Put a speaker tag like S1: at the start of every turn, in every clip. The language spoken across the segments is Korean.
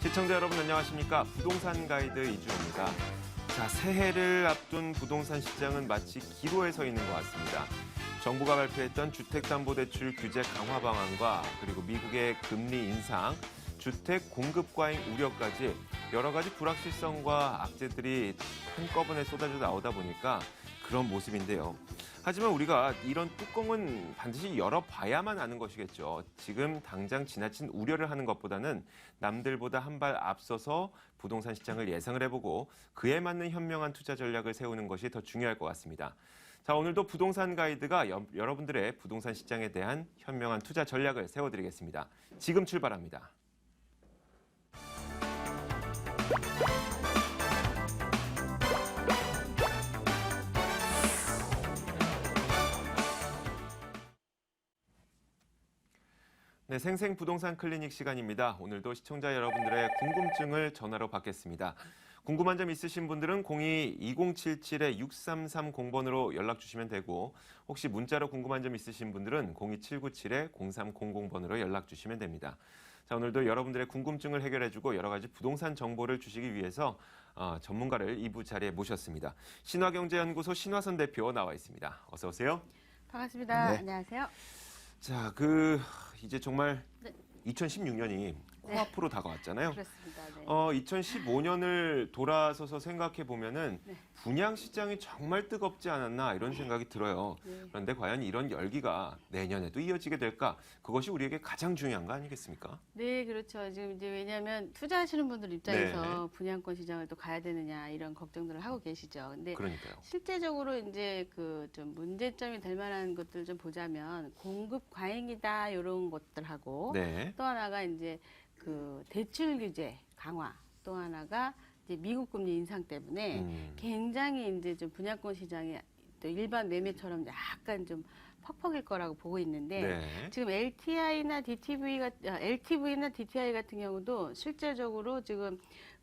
S1: 시청자 여러분 안녕하십니까? 부동산 가이드 이주호입니다. 자, 새해를 앞둔 부동산 시장은 마치 기로에 서 있는 것 같습니다. 정부가 발표했던 주택담보대출 규제 강화 방안과 그리고 미국의 금리 인상, 주택 공급 과잉 우려까지 여러 가지 불확실성과 악재들이 한꺼번에 쏟아져 나오다 보니까 그런 모습인데요. 하지만 우리가 이런 뚜껑은 반드시 열어봐야만 아는 것이겠죠. 지금 당장 지나친 우려를 하는 것보다는 남들보다 한 발 앞서서 부동산 시장을 예상을 해보고 그에 맞는 현명한 투자 전략을 세우는 것이 더 중요할 것 같습니다. 자, 오늘도 부동산 가이드가 여러분들의 부동산 시장에 대한 현명한 투자 전략을 세워드리겠습니다. 지금 출발합니다. 네, 생생 부동산 클리닉 시간입니다. 오늘도 시청자 여러분들의 궁금증을 전화로 받겠습니다. 궁금한 점 있으신 분들은 02-2077-6330번으로 연락 주시면 되고 혹시 문자로 궁금한 점 있으신 분들은 02797-0300번으로 연락 주시면 됩니다. 자, 오늘도 여러분들의 궁금증을 해결해주고 여러 가지 부동산 정보를 주시기 위해서 전문가를 2부 자리에 모셨습니다. 신화경제연구소 신화선 대표 나와 있습니다. 어서 오세요.
S2: 반갑습니다.
S1: 네.
S2: 안녕하세요.
S1: 자, 이제 정말
S2: 네.
S1: 2016년이 코앞으로 다가왔잖아요.
S2: 그렇습니다. 네.
S1: 2015년을 돌아서서 생각해 보면은
S2: 네.
S1: 분양 시장이 정말 뜨겁지 않았나 이런 생각이 들어요.
S2: 네.
S1: 그런데 과연 이런 열기가 내년에도 이어지게 될까? 그것이 우리에게 가장 중요한 거 아니겠습니까?
S2: 네, 그렇죠. 지금 이제 왜냐하면 투자하시는 분들 입장에서
S1: 네.
S2: 분양권 시장을 또 가야 되느냐 이런 걱정들을 하고 계시죠. 근데
S1: 그러니까요.
S2: 실제적으로 이제 그 좀 문제점이 될 만한 것들 좀 보자면 공급 과잉이다 이런 것들하고
S1: 네.
S2: 또 하나가 이제 그 대출 규제 강화, 또 하나가 이제 미국 금리 인상 때문에 굉장히 이제 좀 분양권 시장이 또 일반 매매처럼 약간 좀 퍽퍽일 거라고 보고 있는데
S1: 네.
S2: 지금 LTV나 DTI 같은 경우도 실제적으로 지금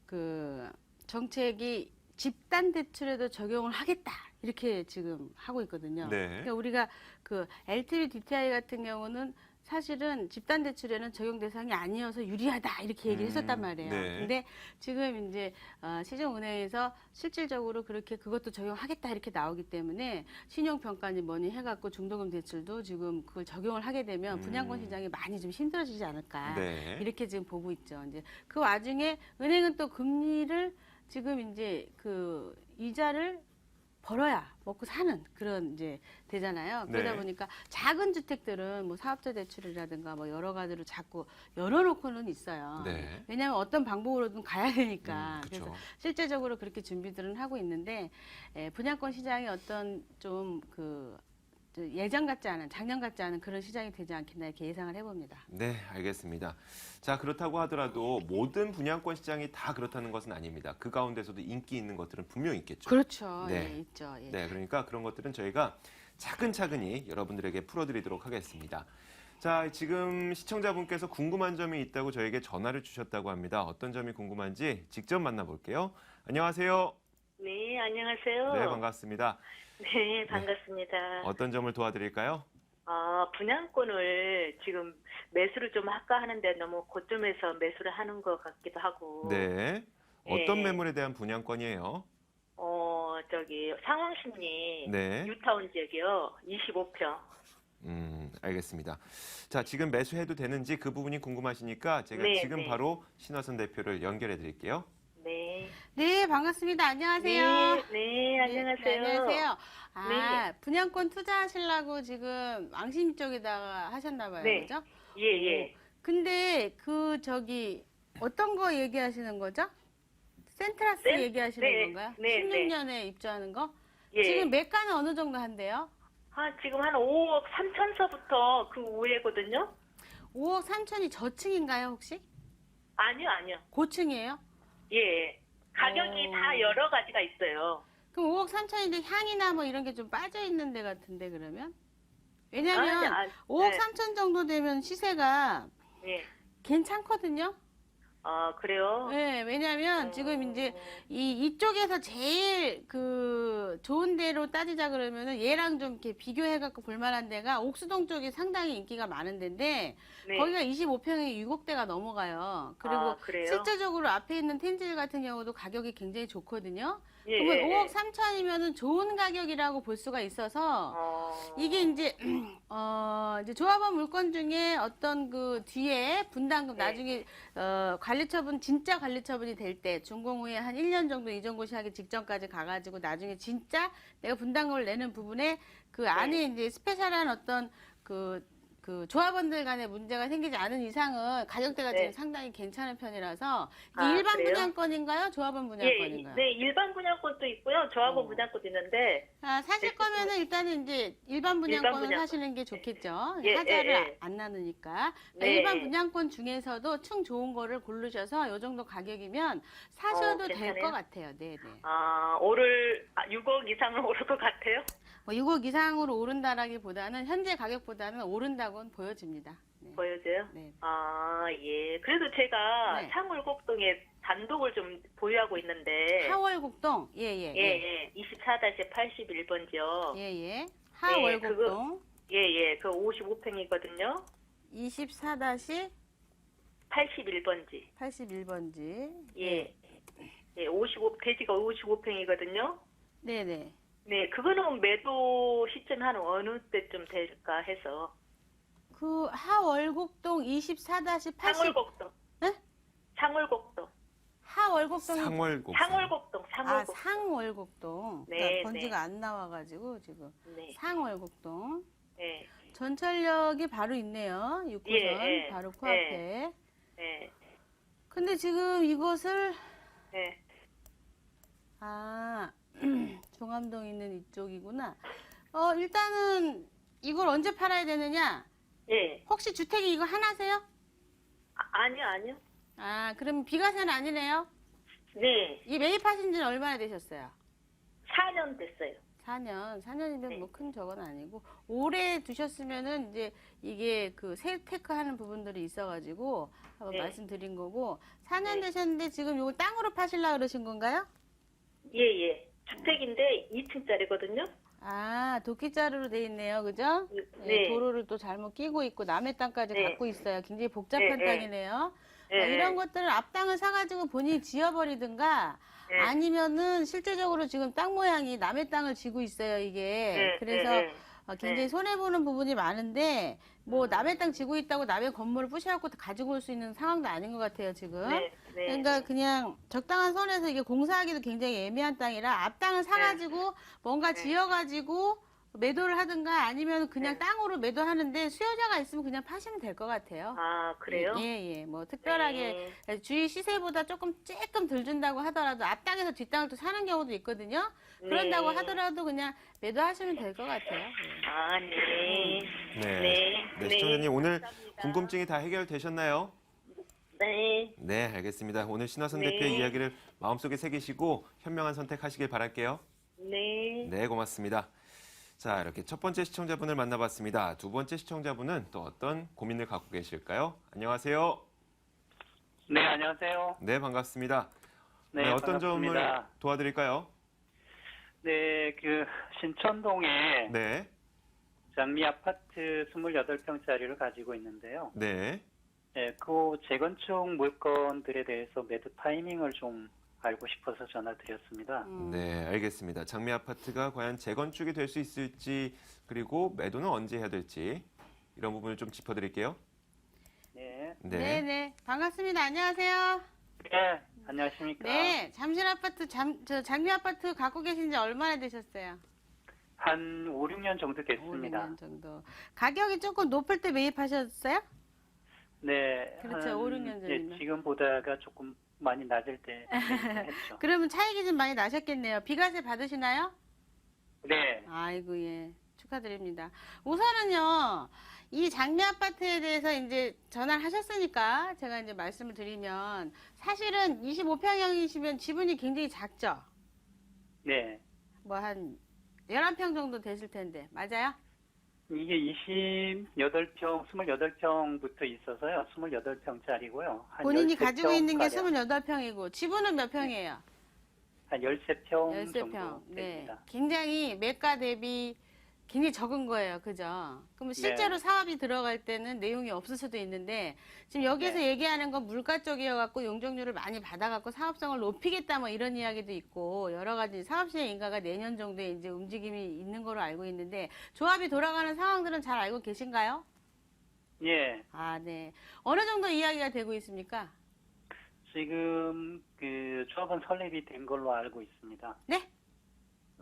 S2: 그 정책이 집단 대출에도 적용을 하겠다 이렇게 지금 하고 있거든요.
S1: 네.
S2: 그러니까 우리가 그 LTV, DTI 같은 경우는 사실은 집단 대출에는 적용 대상이 아니어서 유리하다 이렇게 얘기를 했었단 말이에요.
S1: 네.
S2: 근데 지금 이제 시중은행에서 실질적으로 그렇게 그것도 적용하겠다 이렇게 나오기 때문에 신용평가니 뭐니 해갖고 중도금 대출도 지금 그걸 적용을 하게 되면 분양권 시장이 많이 좀 힘들어지지 않을까
S1: 네.
S2: 이렇게 지금 보고 있죠. 이제 그 와중에 은행은 또 금리를 지금 이제 그 이자를 벌어야 먹고 사는 그런 이제 되잖아요. 그러다
S1: 네.
S2: 보니까 작은 주택들은 뭐 사업자 대출이라든가 뭐 여러 가지로 자꾸 열어놓고는 있어요.
S1: 네.
S2: 왜냐하면 어떤 방법으로든 가야 되니까.
S1: 그쵸.
S2: 그래서 실제적으로 그렇게 준비들은 하고 있는데 분양권 시장이 어떤 좀 예전 같지 않은 작년 같지 않은 그런 시장이 되지 않겠나 이렇게 예상을 해봅니다.
S1: 네, 알겠습니다. 자, 그렇다고 하더라도 모든 분양권 시장이 다 그렇다는 것은 아닙니다. 그 가운데서도 인기 있는 것들은 분명히 있겠죠.
S2: 그렇죠.
S1: 네.
S2: 예, 있죠. 예.
S1: 네, 그러니까 그런 것들은 저희가 차근차근히 여러분들에게 풀어드리도록 하겠습니다. 자, 지금 시청자분께서 궁금한 점이 있다고 저에게 전화를 주셨다고 합니다. 어떤 점이 궁금한지 직접 만나볼게요. 안녕하세요.
S3: 네, 안녕하세요.
S1: 네, 반갑습니다.
S3: 네, 반갑습니다.
S1: 어떤 점을 도와드릴까요?
S3: 분양권을 지금 매수를 좀 할까 하는데 너무 고점에서 매수를 하는 것 같기도 하고.
S1: 네. 어떤
S3: 예.
S1: 매물에 대한 분양권이에요?
S3: 상황심리
S1: 네.
S3: 뉴타운 지역이요. 25평.
S1: 알겠습니다. 자, 지금 매수해도 되는지 그 부분이 궁금하시니까 제가
S3: 네,
S1: 지금
S3: 네.
S1: 바로 신화선 대표를 연결해 드릴게요.
S3: 네.
S2: 네, 반갑습니다. 안녕하세요.
S3: 네, 안녕하세요.
S2: 네, 안녕하세요.
S3: 네.
S2: 분양권 투자하시려고 지금 왕심 쪽에다가 하셨나 봐요.
S3: 네.
S2: 그죠?
S3: 예, 예.
S2: 근데 어떤 거 얘기하시는 거죠? 센트라스 얘기하시는
S3: 네,
S2: 건가요?
S3: 네,
S2: 16년에 입주하는 거?
S3: 예.
S2: 지금 매가는 어느 정도 한대요?
S3: 지금 한 5억 3천서부터 그 우회거든요?
S2: 5억 3천이 저층인가요, 혹시?
S3: 아니요.
S2: 고층이에요?
S3: 예. 가격이 다 여러 가지가 있어요.
S2: 그럼 5억 3천인데 향이나 뭐 이런 게 좀 빠져 있는 데 같은데 그러면? 왜냐면
S3: 아니,
S2: 5억
S3: 네.
S2: 3천 정도 되면 시세가
S3: 예.
S2: 괜찮거든요.
S3: 아, 그래요?
S2: 네, 왜냐면 지금 이제 이쪽에서 제일 그 좋은 데로 따지자 그러면은 얘랑 좀 이렇게 비교해갖고 볼만한 데가 옥수동 쪽이 상당히 인기가 많은 데인데
S3: 네.
S2: 거기가 25평에 6억대가 넘어가요. 그리고
S3: 아, 그래요?
S2: 실제적으로 앞에 있는 텐질 같은 경우도 가격이 굉장히 좋거든요.
S3: 예,
S2: 그러면
S3: 예,
S2: 5억
S3: 예.
S2: 3천이면은 좋은 가격이라고 볼 수가 있어서 이게 이제 조합원 물건 중에 어떤 그 뒤에 분담금
S3: 네.
S2: 나중에 관리처분 진짜 관리처분이 될 때 준공 후에 한 1년 정도 이전고시하기 직전까지 가가지고 나중에 진짜 내가 분담금을 내는 부분에 그 안에 이제 스페셜한 어떤 그 조합원들 간에 문제가 생기지 않은 이상은 가격대가
S3: 네.
S2: 지금 상당히 괜찮은 편이라서 이게
S3: 아,
S2: 일반
S3: 그래요?
S2: 분양권인가요? 조합원
S3: 예,
S2: 분양권인가요?
S3: 네, 일반 분양권도 있고요. 조합원 분양권도 있는데,
S2: 아, 사실
S3: 네,
S2: 거면은 일단은 이제 일반
S3: 일반
S2: 분양권을
S3: 분양권.
S2: 사시는 게 좋겠죠.
S3: 예,
S2: 하자를
S3: 예, 예.
S2: 안 나누니까. 그러니까
S3: 네.
S2: 일반 분양권 중에서도 층 좋은 거를 고르셔서 요 정도 가격이면 사셔도 될
S3: 괜찮아요?
S2: 것 같아요. 네, 네.
S3: 6억 이상은 오를 것 같아요?
S2: 뭐 6억 이상으로 오른다라기보다는 현재 가격보다는 오른다고는 보여집니다. 네.
S3: 보여져요?
S2: 네.
S3: 아, 예. 그래도 제가
S2: 네.
S3: 상울곡동에 단독을 좀 보유하고 있는데,
S2: 하월곡동, 예, 예,
S3: 예, 예. 24-81번지요.
S2: 예, 예. 하월곡동
S3: 예, 예. 그 55평이거든요.
S2: 24-81번지.
S3: 81번지. 예. 예, 대지가 55평이거든요.
S2: 네, 네.
S3: 네, 그거는 매도 시점 한 어느 때쯤 될까 해서.
S2: 그 하월곡동 24-80
S3: 상월곡동.
S2: 네?
S3: 상월곡동.
S2: 하월곡동이
S1: 상월곡.
S3: 상월곡동.
S2: 아,
S3: 상월곡동.
S2: 상월곡동.
S3: 네,
S2: 그러니까 번지가
S3: 네.
S2: 안 나와가지고 지금
S3: 네.
S2: 상월곡동.
S3: 네.
S2: 전철역이 바로 있네요. 6호선
S3: 예, 예.
S2: 바로 코앞에.
S3: 네.
S2: 근데 지금 이것을
S3: 네.
S2: 아 종암동 있는 이쪽이구나. 일단은 이걸 언제 팔아야 되느냐?
S3: 예.
S2: 혹시 주택이 이거 하나세요?
S3: 아니요, 아니요.
S2: 아, 그럼 비과세는 아니네요.
S3: 네.
S2: 이 매입하신 지는 얼마나 되셨어요?
S3: 4년 됐어요.
S2: 4년. 4년이면
S3: 네.
S2: 뭐 큰 적은 아니고 오래 두셨으면은 이제 이게 그 세테크 하는 부분들이 있어가지고 한번
S3: 네.
S2: 말씀드린 거고 4년
S3: 네.
S2: 되셨는데 지금 요걸 땅으로 파실라 그러신 건가요?
S3: 예, 예. 주택인데 2층짜리거든요.
S2: 아, 도끼자루로 돼 있네요. 그죠?
S3: 네.
S2: 도로를 또 잘못 끼고 있고 남의 땅까지
S3: 네.
S2: 갖고 있어요. 굉장히 복잡한
S3: 네, 네.
S2: 땅이네요.
S3: 네.
S2: 이런 것들을 앞땅을 사가지고 본인이 지어버리든가
S3: 네.
S2: 아니면은 실제적으로 지금 땅 모양이 남의 땅을 지고 있어요, 이게.
S3: 네,
S2: 그래서
S3: 네, 네.
S2: 굉장히
S3: 네.
S2: 손해보는 부분이 많은데 뭐 남의 땅 지고 있다고 남의 건물을 부셔갖고 가지고 올 수 있는 상황도 아닌 것 같아요, 지금.
S3: 네. 네.
S2: 그러니까 그냥 적당한 선에서 이게 공사하기도 굉장히 애매한 땅이라 앞땅을 사가지고 뭔가
S3: 네.
S2: 지어가지고 매도를 하든가 아니면 그냥
S3: 네.
S2: 땅으로 매도하는데 수요자가 있으면 그냥 파시면 될 것 같아요.
S3: 아, 그래요?
S2: 예, 예. 뭐 특별하게
S3: 네.
S2: 주위 시세보다 조금 덜 준다고 하더라도 앞땅에서 뒷땅을 또 사는 경우도 있거든요. 그런다고
S3: 네.
S2: 하더라도 그냥 매도하시면 될 것 같아요. 예.
S3: 아, 네.
S1: 네.
S3: 네.
S1: 네, 시청자님 오늘
S3: 감사합니다.
S1: 궁금증이 다 해결되셨나요?
S3: 네.
S1: 네, 알겠습니다. 오늘 신화선
S3: 네.
S1: 대표의 이야기를 마음속에 새기시고 현명한 선택하시길 바랄게요.
S3: 네.
S1: 네, 고맙습니다. 자, 이렇게 첫 번째 시청자분을 만나봤습니다. 두 번째 시청자분은 또 어떤 고민을 갖고 계실까요? 안녕하세요.
S4: 네, 안녕하세요.
S1: 네, 반갑습니다.
S4: 네,
S1: 어떤 점을
S4: 반갑습니다.
S1: 도와드릴까요?
S4: 네, 신천동에
S1: 네,
S4: 장미 아파트 28평짜리를 가지고 있는데요.
S1: 네.
S4: 네, 그 재건축 물건들에 대해서 매도 타이밍을 좀 알고 싶어서 전화드렸습니다.
S1: 네, 알겠습니다. 장미 아파트가 과연 재건축이 될 수 있을지 그리고 매도는 언제 해야 될지 이런 부분을 좀 짚어드릴게요.
S4: 네,
S2: 네, 네. 반갑습니다. 안녕하세요.
S4: 네, 안녕하십니까?
S2: 네, 잠실 아파트, 장미 아파트 갖고 계신 지 얼마나 되셨어요?
S4: 한 5, 6년 정도 됐습니다.
S2: 5년 정도. 가격이 조금 높을 때 매입하셨어요?
S4: 네,
S2: 그렇죠. 5, 6년 전이면.
S4: 예, 지금 보다가 조금 많이 낮을 때 했죠.
S2: 그러면 차익이 좀 많이 나셨겠네요. 비과세 받으시나요?
S4: 네,
S2: 아이고, 예. 축하드립니다. 우선은요, 이 장미 아파트에 대해서 이제 전화를 하셨으니까 제가 이제 말씀을 드리면 사실은 25평형이시면 지분이 굉장히 작죠?
S4: 네,
S2: 뭐 한 11평 정도 되실 텐데. 맞아요?
S4: 이게 28평, 28평부터 있어서요. 28평짜리고요.
S2: 본인이 가지고 있는 게 28평이고 지분은 몇 평이에요?
S4: 한 13평
S2: 13평.
S4: 정도
S2: 네.
S4: 됩니다.
S2: 굉장히 매가 대비 굉장히 적은 거예요. 그죠? 그럼 실제로
S4: 네.
S2: 사업이 들어갈 때는 내용이 없을 수도 있는데 지금 여기서
S4: 네.
S2: 얘기하는 건 물가 쪽이어갖고 용적률을 많이 받아갖고 사업성을 높이겠다 뭐 이런 이야기도 있고 여러 가지 사업시행 인가가 내년 정도에 이제 움직임이 있는 거로 알고 있는데 조합이 돌아가는 상황들은 잘 알고 계신가요?
S4: 예.
S2: 아, 네. 어느 정도 이야기가 되고 있습니까?
S4: 지금 그 조합은 설립이 된 걸로 알고 있습니다.
S2: 네?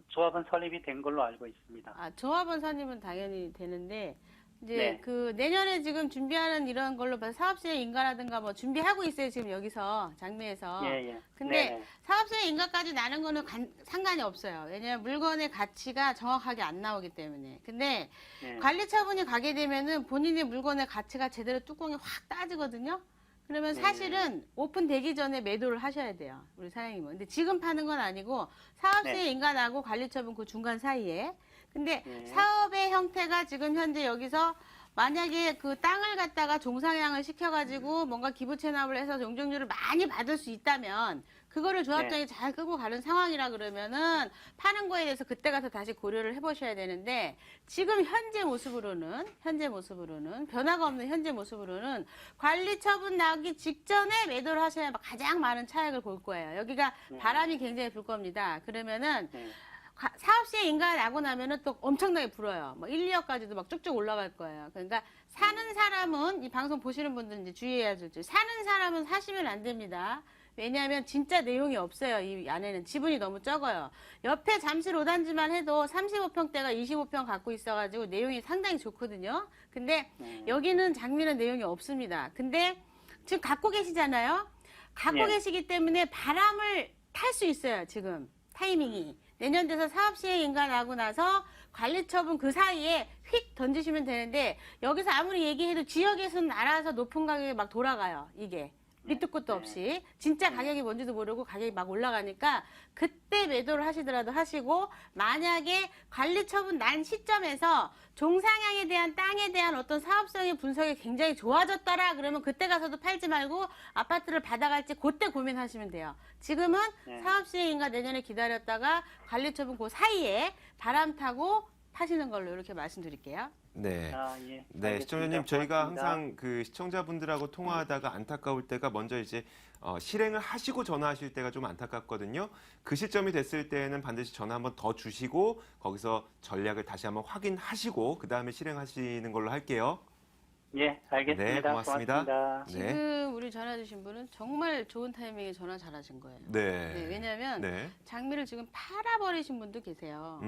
S4: 조합은 설립이 된 걸로 알고 있습니다.
S2: 아, 조합원 선임은 당연히 되는데 이제
S4: 네.
S2: 그 내년에 지금 준비하는 이런 걸로 봐서 사업시행 인가라든가 뭐 준비하고 있어요. 지금 여기서 장미에서.
S4: 예, 예.
S2: 근데
S4: 네네.
S2: 사업시행 인가까지 나는 거는 상관이 없어요. 왜냐면 물건의 가치가 정확하게 안 나오기 때문에. 근데
S4: 예.
S2: 관리 처분이 가게 되면은 본인의 물건의 가치가 제대로 뚜껑이 확 따지거든요. 그러면
S4: 네.
S2: 사실은 오픈되기 전에 매도를 하셔야 돼요. 우리 사장님은. 근데 지금 파는 건 아니고 사업시행
S4: 네.
S2: 인가나고 관리처분 그 중간 사이에. 근데
S4: 네.
S2: 사업의 형태가 지금 현재 여기서 만약에 그 땅을 갖다가 종상향을 시켜가지고 뭔가 기부 체납을 해서 용적률을 많이 받을 수 있다면 그거를 조합장이 잘 끌고 가는 상황이라 그러면은 파는 거에 대해서 그때 가서 다시 고려를 해보셔야 되는데 지금 현재 모습으로는 변화가 없는 현재 모습으로는 관리 처분 나기 직전에 매도를 하셔야 가장 많은 차익을 볼 거예요. 여기가 바람이 굉장히 불 겁니다. 그러면은
S4: 네.
S2: 사업시행 인가가 나고 나면은 또 엄청나게 불어요. 뭐 1, 2억까지도 막 쭉쭉 올라갈 거예요. 그러니까 사는 사람은 이 방송 보시는 분들은 이제 주의해야죠. 사는 사람은 사시면 안 됩니다. 왜냐하면 진짜 내용이 없어요. 이 안에는 지분이 너무 적어요. 옆에 잠실 5단지만 해도 35평대가 25평 갖고 있어가지고 내용이 상당히 좋거든요. 근데 여기는 장미는 내용이 없습니다. 근데 지금 갖고 계시잖아요. 갖고
S4: 예.
S2: 계시기 때문에 바람을 탈 수 있어요. 지금 타이밍이. 내년 돼서 사업시행 인가 나고 나서 관리처분 그 사이에 휙 던지시면 되는데 여기서 아무리 얘기해도 지역에서는 알아서 높은 가격에 막 돌아가요. 이게. 밑도 끝도 없이 진짜 가격이 뭔지도 모르고 가격이 막 올라가니까 그때 매도를 하시더라도 하시고 만약에 관리처분 난 시점에서 종상향에 대한 땅에 대한 어떤 사업성의 분석이 굉장히 좋아졌더라 그러면 그때 가서도 팔지 말고 아파트를 받아갈지 그때 고민하시면 돼요. 지금은 사업시행인가 내년에 기다렸다가 관리처분 그 사이에 바람 타고 파시는 걸로 이렇게 말씀드릴게요.
S1: 네.
S4: 아, 예.
S1: 네,
S4: 알겠습니다.
S1: 시청자님, 저희가
S4: 고맙습니다.
S1: 항상 그 시청자분들하고 통화하다가 안타까울 때가 먼저 이제 실행을 하시고 전화하실 때가 좀 안타깝거든요. 그 시점이 됐을 때는 반드시 전화 한번 더 주시고 거기서 전략을 다시 한번 확인하시고 그 다음에 실행하시는 걸로 할게요.
S4: 예, 알겠습니다.
S1: 네, 고맙습니다.
S4: 고맙습니다.
S1: 네.
S2: 지금 우리 전화 주신 분은 정말 좋은 타이밍에 전화 잘하신 거예요.
S1: 네.
S2: 네, 왜냐하면
S1: 네.
S2: 장미를 지금 팔아버리신 분도 계세요.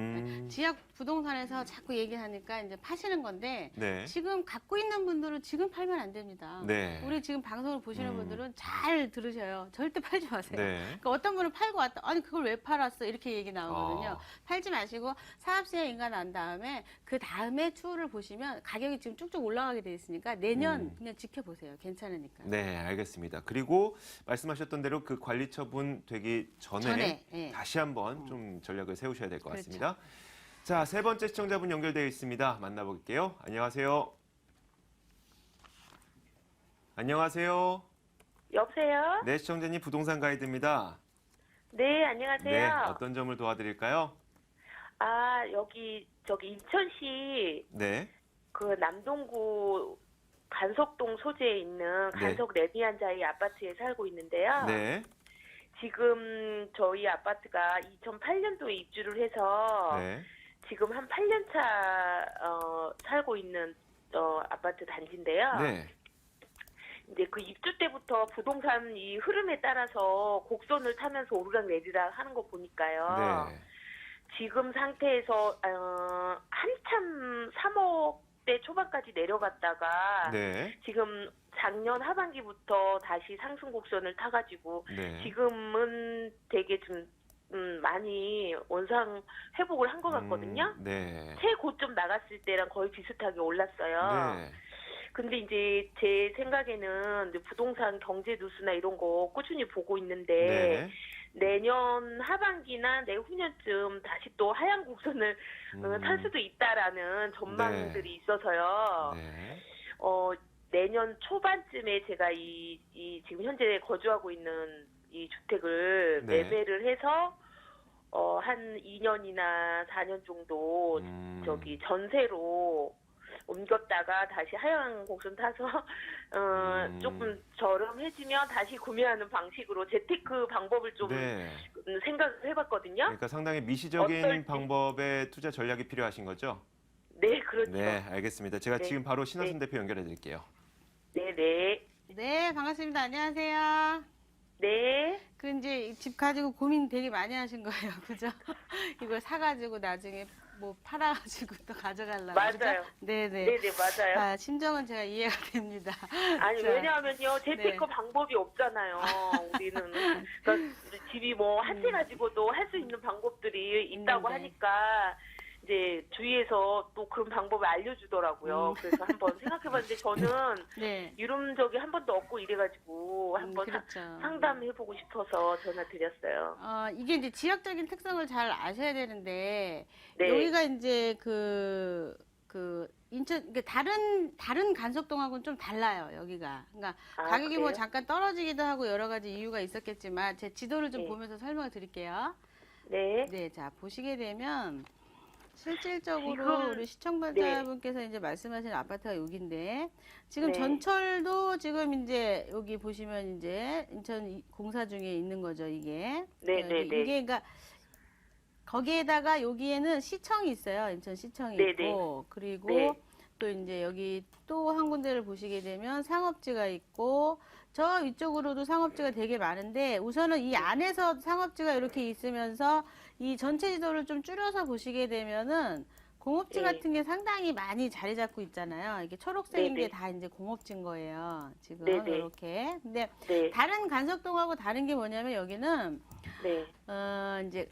S2: 지역 부동산에서 자꾸 얘기하니까 이제 파시는 건데
S1: 네.
S2: 지금 갖고 있는 분들은 지금 팔면 안 됩니다.
S1: 네.
S2: 우리 지금 방송을 보시는 분들은 잘 들으셔요. 절대 팔지 마세요.
S1: 네.
S2: 그러니까 어떤 분은 팔고 왔다. 아니 그걸 왜 팔았어? 이렇게 얘기 나오거든요.
S1: 어.
S2: 팔지 마시고 사업시행 인가 난 다음에 그 다음에 추후를 보시면 가격이 지금 쭉쭉 올라가게 돼 있으니까 내년 그냥 지켜보세요. 괜찮으니까.
S1: 네, 알겠습니다. 그리고 말씀하셨던 대로 그 관리 처분 되기 전에
S2: 예.
S1: 다시 한번 좀 전략을 세우셔야 될 것
S2: 그렇죠.
S1: 같습니다. 자, 세 번째 시청자분 연결되어 있습니다. 만나볼게요. 안녕하세요. 안녕하세요.
S3: 여보세요?
S1: 네, 시청자님 부동산 가이드입니다.
S3: 네, 안녕하세요.
S1: 네, 어떤 점을 도와드릴까요?
S3: 아, 저기 인천시
S1: 네,
S3: 그 남동구 간석동 소재에 있는
S1: 네.
S3: 간석 레미안자이 아파트에 살고 있는데요.
S1: 네,
S3: 지금 저희 아파트가 2008년도에 입주를 해서
S1: 네,
S3: 지금 한 8년 차 살고 있는 아파트 단지인데요.
S1: 네,
S3: 이제 그 입주 때부터 부동산 이 흐름에 따라서 곡선을 타면서 오르락내리락 하는 거 보니까요.
S1: 네,
S3: 지금 상태에서 한참 3억대 초반까지 내려갔다가
S1: 네,
S3: 지금 작년 하반기부터 다시 상승 곡선을 타가지고
S1: 네.
S3: 지금은 되게 좀 많이 원상 회복을 한 것 같거든요.
S1: 네,
S3: 최고점 나갔을 때랑 거의 비슷하게 올랐어요.
S1: 네,
S3: 근데 이제 제 생각에는 이제 부동산 경제 뉴스나 이런 거 꾸준히 보고 있는데
S1: 네.
S3: 내년 하반기나 내후년쯤 다시 또 하향 곡선을 탈 수도 있다라는 전망들이 있어서요.
S1: 네.
S3: 내년 초반쯤에 제가 이 지금 현재 거주하고 있는 이 주택을
S1: 네.
S3: 매매를 해서 한 2년이나 4년 정도 저기 전세로 옮겼다가 다시 하향 곡선 타서 조금 저렴해지면 다시 구매하는 방식으로 재테크 방법을 좀
S1: 네.
S3: 생각을 해봤거든요.
S1: 그러니까 상당히 미시적인
S3: 어떨지.
S1: 방법의 투자 전략이 필요하신 거죠?
S3: 네, 그렇죠.
S1: 네, 알겠습니다. 제가
S3: 네.
S1: 지금 바로 신하순
S3: 네.
S1: 대표 연결해 드릴게요.
S3: 네, 네,
S2: 네, 반갑습니다. 안녕하세요.
S3: 네.
S2: 그 이제 집 가지고 고민 되게 많이 하신 거예요, 그죠? 이걸 사가지고 나중에 뭐 팔아가지고 또 가져가려고.
S3: 맞아요.
S2: 네네.
S3: 네, 네, 맞아요.
S2: 아, 심정은 제가 이해가 됩니다.
S3: 아니
S2: 자,
S3: 왜냐하면요 재테크
S2: 네.
S3: 방법이 없잖아요. 우리는 그러니까 집이 뭐 한 채 가지고도 할 수 있는 방법들이 있다고
S2: 네.
S3: 하니까 이제 주위에서 또 그런 방법을 알려주더라고요. 그래서 한번 생각해봤는데 저는
S2: 네.
S3: 이런 적이 한 번도 없고 이래가지고 한번
S2: 그렇죠.
S3: 상담해보고 싶어서 전화드렸어요.
S2: 이게 이제 지역적인 특성을 잘 아셔야 되는데,
S3: 네.
S2: 여기가 이제 인천, 그러니까 다른 간석동하고는 좀 달라요, 여기가. 그러니까
S3: 아,
S2: 가격이 뭐
S3: 그래요?
S2: 잠깐 떨어지기도 하고 여러 가지 이유가 있었겠지만, 제 지도를 좀
S3: 네.
S2: 보면서 설명을 드릴게요.
S3: 네.
S2: 네, 자, 보시게 되면, 실질적으로
S3: 지금,
S2: 우리 시청자분께서 이제 말씀하신 아파트가 여기인데, 지금
S3: 네.
S2: 전철도 지금 이제 여기 보시면 이제 인천 공사 중에 있는 거죠, 이게.
S3: 네, 네, 네.
S2: 이게 그러니까 거기에다가 여기에는 시청이 있어요. 인천 시청이
S3: 네,
S2: 있고, 그리고
S3: 네.
S2: 또 이제 여기 또 한 군데를 보시게 되면 상업지가 있고, 저 위쪽으로도 상업지가 되게 많은데, 우선은 이 안에서 상업지가 이렇게 있으면서 이 전체 지도를 좀 줄여서 보시게 되면은 공업지
S3: 네.
S2: 같은 게 상당히 많이 자리 잡고 있잖아요. 이게 초록색인
S3: 네,
S2: 게
S3: 네.
S2: 다 이제 공업지인 거예요. 지금
S3: 네, 네.
S2: 이렇게. 근데
S3: 네.
S2: 다른 간석동하고 다른 게 뭐냐면 여기는
S3: 네.
S2: 이제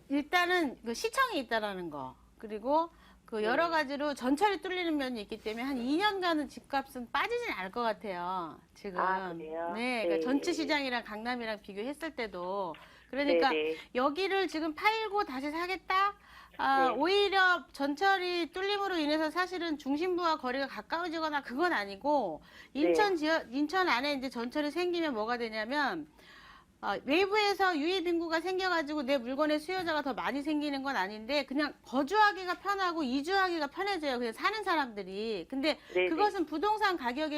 S2: 일단은 그 시청이 있다라는 거. 그리고 그 여러 가지로 전철이 뚫리는 면이 있기 때문에 한 2년간은 집값은 빠지진 않을 것 같아요. 지금.
S3: 아, 그래요?
S2: 네. 그러니까
S3: 네.
S2: 전체 시장이랑 강남이랑 비교했을 때도. 그러니까
S3: 네, 네.
S2: 여기를 지금 팔고 다시 사겠다?
S3: 네.
S2: 오히려 전철이 뚫림으로 인해서 사실은 중심부와 거리가 가까워지거나 그건 아니고 인천 안에 이제 전철이 생기면 뭐가 되냐면 외부에서 유입 인구가 생겨가지고 내 물건의 수요자가 더 많이 생기는 건 아닌데 그냥 거주하기가 편하고 이주하기가 편해져요. 그냥 사는 사람들이. 근데
S3: 네네.
S2: 그것은 부동산 가격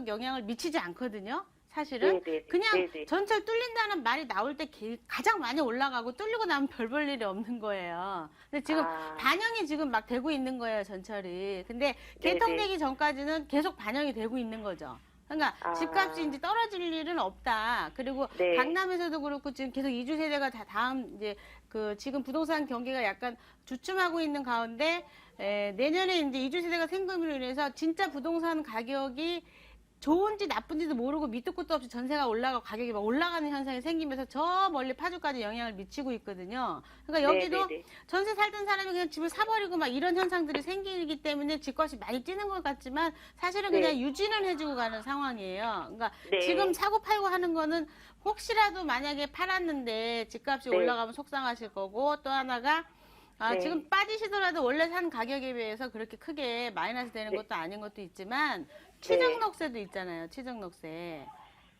S2: 영향을 미치지 않거든요. 사실은
S3: 네네.
S2: 그냥
S3: 네네.
S2: 전철 뚫린다는 말이 나올 때 가장 많이 올라가고 뚫리고 나면 별 볼 일이 없는 거예요. 근데 지금 반영이 지금 막 되고 있는 거예요, 전철이. 근데 개통되기 전까지는 계속 반영이 되고 있는 거죠. 그러니까 집값이 이제 떨어질 일은 없다. 그리고
S3: 네.
S2: 강남에서도 그렇고 지금 계속 이주 세대가 다음 이제 지금 부동산 경기가 약간 주춤하고 있는 가운데 내년에 이제 이주 세대가 생김으로 인해서 진짜 부동산 가격이 좋은지 나쁜지도 모르고 밑도 끝도 없이 전세가 올라가고 가격이 막 올라가는 현상이 생기면서 저 멀리 파주까지 영향을 미치고 있거든요. 그러니까 여기도
S3: 네네네.
S2: 전세 살던 사람이 그냥 집을 사버리고 막 이런 현상들이 생기기 때문에 집값이 많이 뛰는 것 같지만 사실은 그냥
S3: 네.
S2: 유지는 해주고 가는 상황이에요. 그러니까
S3: 네.
S2: 지금 사고 팔고 하는 거는 혹시라도 만약에 팔았는데 집값이
S3: 네.
S2: 올라가면 속상하실 거고 또 하나가
S3: 네.
S2: 지금 빠지시더라도 원래 산 가격에 비해서 그렇게 크게 마이너스 되는
S3: 네.
S2: 것도 아닌 것도 있지만 취등록세도 있잖아요. 취등록세.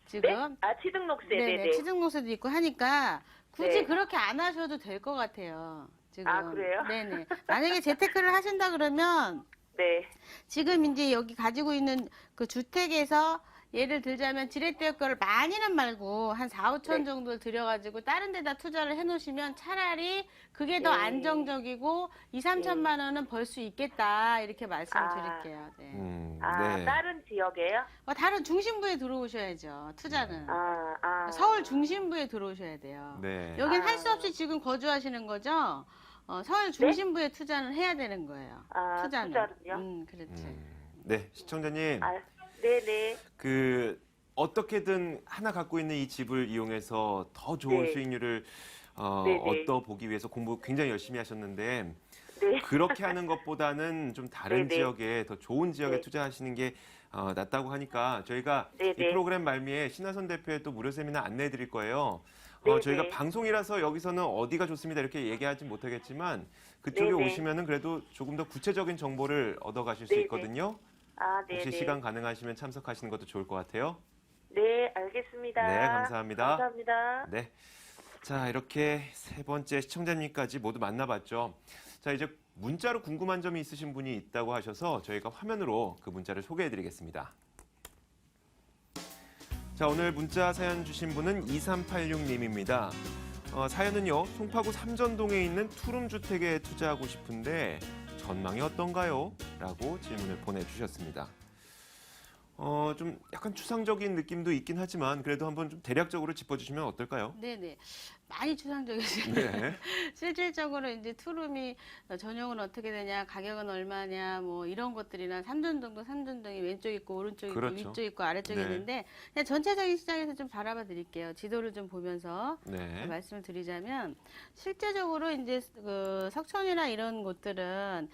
S2: 지금
S3: 취등록세.
S2: 네네,
S3: 네네.
S2: 취등록세도 있고 하니까 굳이
S3: 네.
S2: 그렇게 안 하셔도 될 것 같아요. 지금.
S3: 그래요?
S2: 네네. 만약에 재테크를 하신다 그러면
S3: 네.
S2: 지금 이제 여기 가지고 있는 그 주택에서 예를 들자면 지렛대 거를 많이는 말고 한 4, 5천
S3: 네.
S2: 정도를 들여가지고 다른 데다 투자를 해놓으시면 차라리 그게 더
S3: 네.
S2: 안정적이고 2, 3천만 원은 벌 수 있겠다 이렇게 말씀을 드릴게요. 네.
S1: 네.
S3: 다른 지역에요?
S2: 다른 중심부에 들어오셔야죠. 투자는. 서울 중심부에 들어오셔야 돼요.
S1: 네.
S2: 여긴 할 수 없이 지금 거주하시는 거죠? 서울 중심부에 투자는 해야 되는 거예요. 투자는.
S3: 투자는요?
S2: 그렇지.
S1: 네, 시청자님.
S3: 네네.
S1: 어떻게든 하나 갖고 있는 이 집을 이용해서 더 좋은
S3: 네.
S1: 수익률을
S3: 네네.
S1: 얻어보기 위해서 공부 굉장히 열심히 하셨는데
S3: 네.
S1: 그렇게 하는 것보다는 좀 다른
S3: 네네.
S1: 지역에 더 좋은 지역에
S3: 네.
S1: 투자하시는 게 낫다고 하니까 저희가 이
S3: 네네.
S1: 프로그램 말미에 신화선 대표의 또 무료 세미나 안내해 드릴 거예요.
S3: 네네.
S1: 저희가 방송이라서 여기서는 어디가 좋습니다 이렇게 얘기하지 못하겠지만 그쪽에
S3: 네네.
S1: 오시면은 그래도 조금 더 구체적인 정보를 얻어가실 수
S3: 네네.
S1: 있거든요.
S3: 아,
S1: 혹시
S3: 네네.
S1: 시간 가능하시면 참석하시는 것도 좋을 것 같아요.
S3: 네, 알겠습니다.
S1: 네, 감사합니다.
S3: 감사합니다.
S1: 네. 자, 이렇게 세 번째 시청자님까지 모두 만나봤죠. 자, 이제 문자로 궁금한 점이 있으신 분이 있다고 하셔서 저희가 화면으로 그 문자를 소개해드리겠습니다. 자, 오늘 문자 사연 주신 분은 2386님입니다. 사연은요, 송파구 삼전동에 있는 투룸주택에 투자하고 싶은데 전망이 어떤가요? 라고 질문을 보내주셨습니다. 좀 약간 추상적인 느낌도 있긴 하지만 그래도 한번 좀 대략적으로 짚어주시면 어떨까요?
S2: 네네. 많이 추상적이시네요.
S1: 네.
S2: 실질적으로 이제 투룸이 전용은 어떻게 되냐, 가격은 얼마냐, 뭐 이런 것들이나 삼전동도 삼전동이 왼쪽 있고 오른쪽 있고
S1: 그렇죠.
S2: 위쪽 있고 아래쪽에
S1: 네.
S2: 있는데 그냥 전체적인 시장에서 좀 바라봐 드릴게요. 지도를 좀 보면서
S1: 네.
S2: 말씀을 드리자면 실제적으로 이제 그 석촌이나 이런 곳들은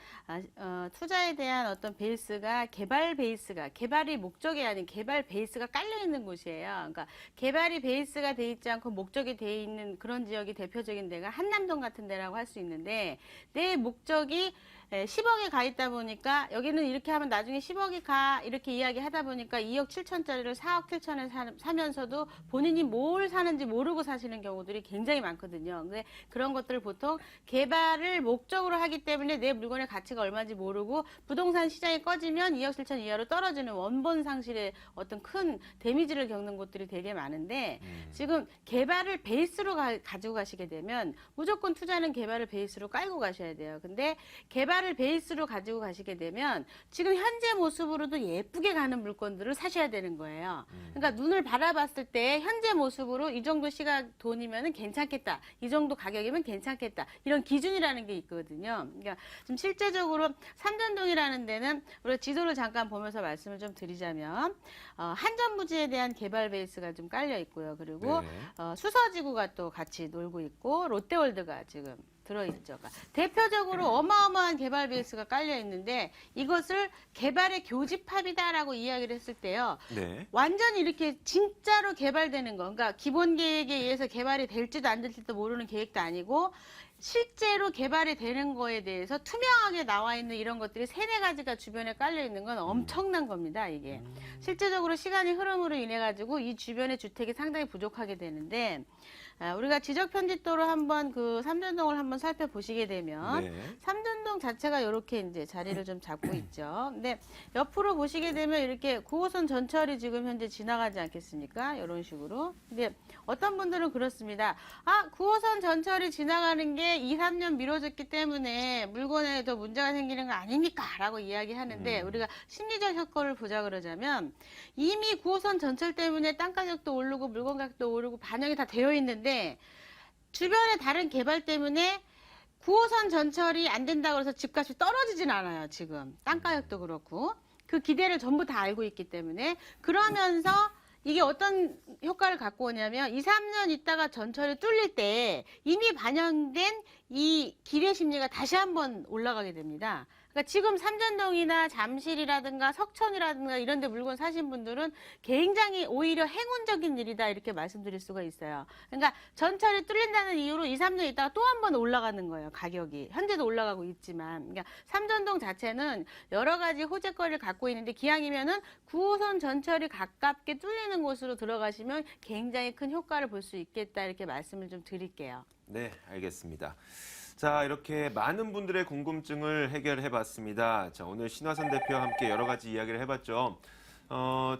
S2: 투자에 대한 어떤 베이스가 개발이 목적이 아닌 개발 베이스가 깔려 있는 곳이에요. 그러니까 개발이 베이스가 돼 있지 않고 목적이 돼 있는 그런 지역이 대표적인 데가 한남동 같은 데라고 할 수 있는데 내 목적이 10억에 가 있다 보니까 여기는 이렇게 하면 나중에 10억이 가 이렇게 이야기하다 보니까 2억 7천짜리를 4억 7천에 사면서도 본인이 뭘 사는지 모르고 사시는 경우들이 굉장히 많거든요. 근데 그런 것들을 보통 개발을 목적으로 하기 때문에 내 물건의 가치가 얼마인지 모르고 부동산 시장이 꺼지면 2억 7천 이하로 떨어지는 원본 상실의 어떤 큰 데미지를 겪는 곳들이 되게 많은데 지금 개발을 베이스로 가지고 가시게 되면 무조건 투자는 개발을 베이스로 깔고 가셔야 돼요. 근데 개발을 베이스로 가지고 가시게 되면 지금 현재 모습으로도 예쁘게 가는 물건들을 사셔야 되는 거예요. 그러니까 눈을 바라봤을 때 현재 모습으로 이 정도 시각 돈이면 괜찮겠다. 이 정도 가격이면 괜찮겠다. 이런 기준이라는 게 있거든요. 그러니까 좀 실제적으로 삼전동이라는 데는 우리가 지도를 잠깐 보면서 말씀을 좀 드리자면 한전부지에 대한 개발 베이스가 좀 깔려 있고요. 그리고
S1: 네.
S2: 수서지구가 또 같이 놀고 있고 롯데월드가 지금 들어있죠. 그러니까 대표적으로 어마어마한 개발 베이스가 깔려 있는데 이것을 개발의 교집합이다라고 이야기를 했을 때요.
S1: 네.
S2: 완전히 이렇게 진짜로 개발되는 거. 그러니까 기본 계획에 의해서 개발이 될지도 안 될지도 모르는 계획도 아니고 실제로 개발이 되는 거에 대해서 투명하게 나와 있는 이런 것들이 세네 가지가 주변에 깔려 있는 건 엄청난 겁니다, 이게. 실제적으로 시간이 흐름으로 인해 가지고 이 주변의 주택이 상당히 부족하게 되는데 우리가 지적 편집도로 한번 그 삼전동을 한번 살펴보시게 되면
S1: 네.
S2: 삼전동 자체가 이렇게 이제 자리를 좀 잡고 있죠. 근데 옆으로 보시게 되면 이렇게 9호선 전철이 지금 현재 지나가지 않겠습니까? 이런 식으로. 근데 어떤 분들은 그렇습니다. 9호선 전철이 지나가는 게 2, 3년 미뤄졌기 때문에 물건에 더 문제가 생기는 거 아닙니까? 라고 이야기하는데 우리가 심리적 효과를 보자 그러자면 이미 9호선 전철 때문에 땅 가격도 오르고 물건 가격도 오르고 반영이 다 되어 있는데 주변의 다른 개발 때문에 9호선 전철이 안 된다고 해서 집값이 떨어지진 않아요, 지금. 땅 가격도 그렇고. 그 기대를 전부 다 알고 있기 때문에. 그러면서 이게 어떤 효과를 갖고 오냐면 2, 3년 있다가 전철이 뚫릴 때 이미 반영된 이 기대 심리가 다시 한번 올라가게 됩니다. 그러니까 지금 삼전동이나 잠실이라든가 석천이라든가 이런 데 물건 사신 분들은 굉장히 오히려 행운적인 일이다 이렇게 말씀드릴 수가 있어요. 그러니까 전철이 뚫린다는 이유로 2, 3년 있다가 또 한 번 올라가는 거예요, 가격이. 현재도 올라가고 있지만. 그러니까 삼전동 자체는 여러 가지 호재거리를 갖고 있는데 기왕이면은 9호선 전철이 가깝게 뚫리는 곳으로 들어가시면 굉장히 큰 효과를 볼 수 있겠다 이렇게 말씀을 좀 드릴게요.
S1: 네, 알겠습니다. 자, 이렇게 많은 분들의 궁금증을 해결해봤습니다. 자, 오늘 신화선 대표와 함께 여러 가지 이야기를 해봤죠.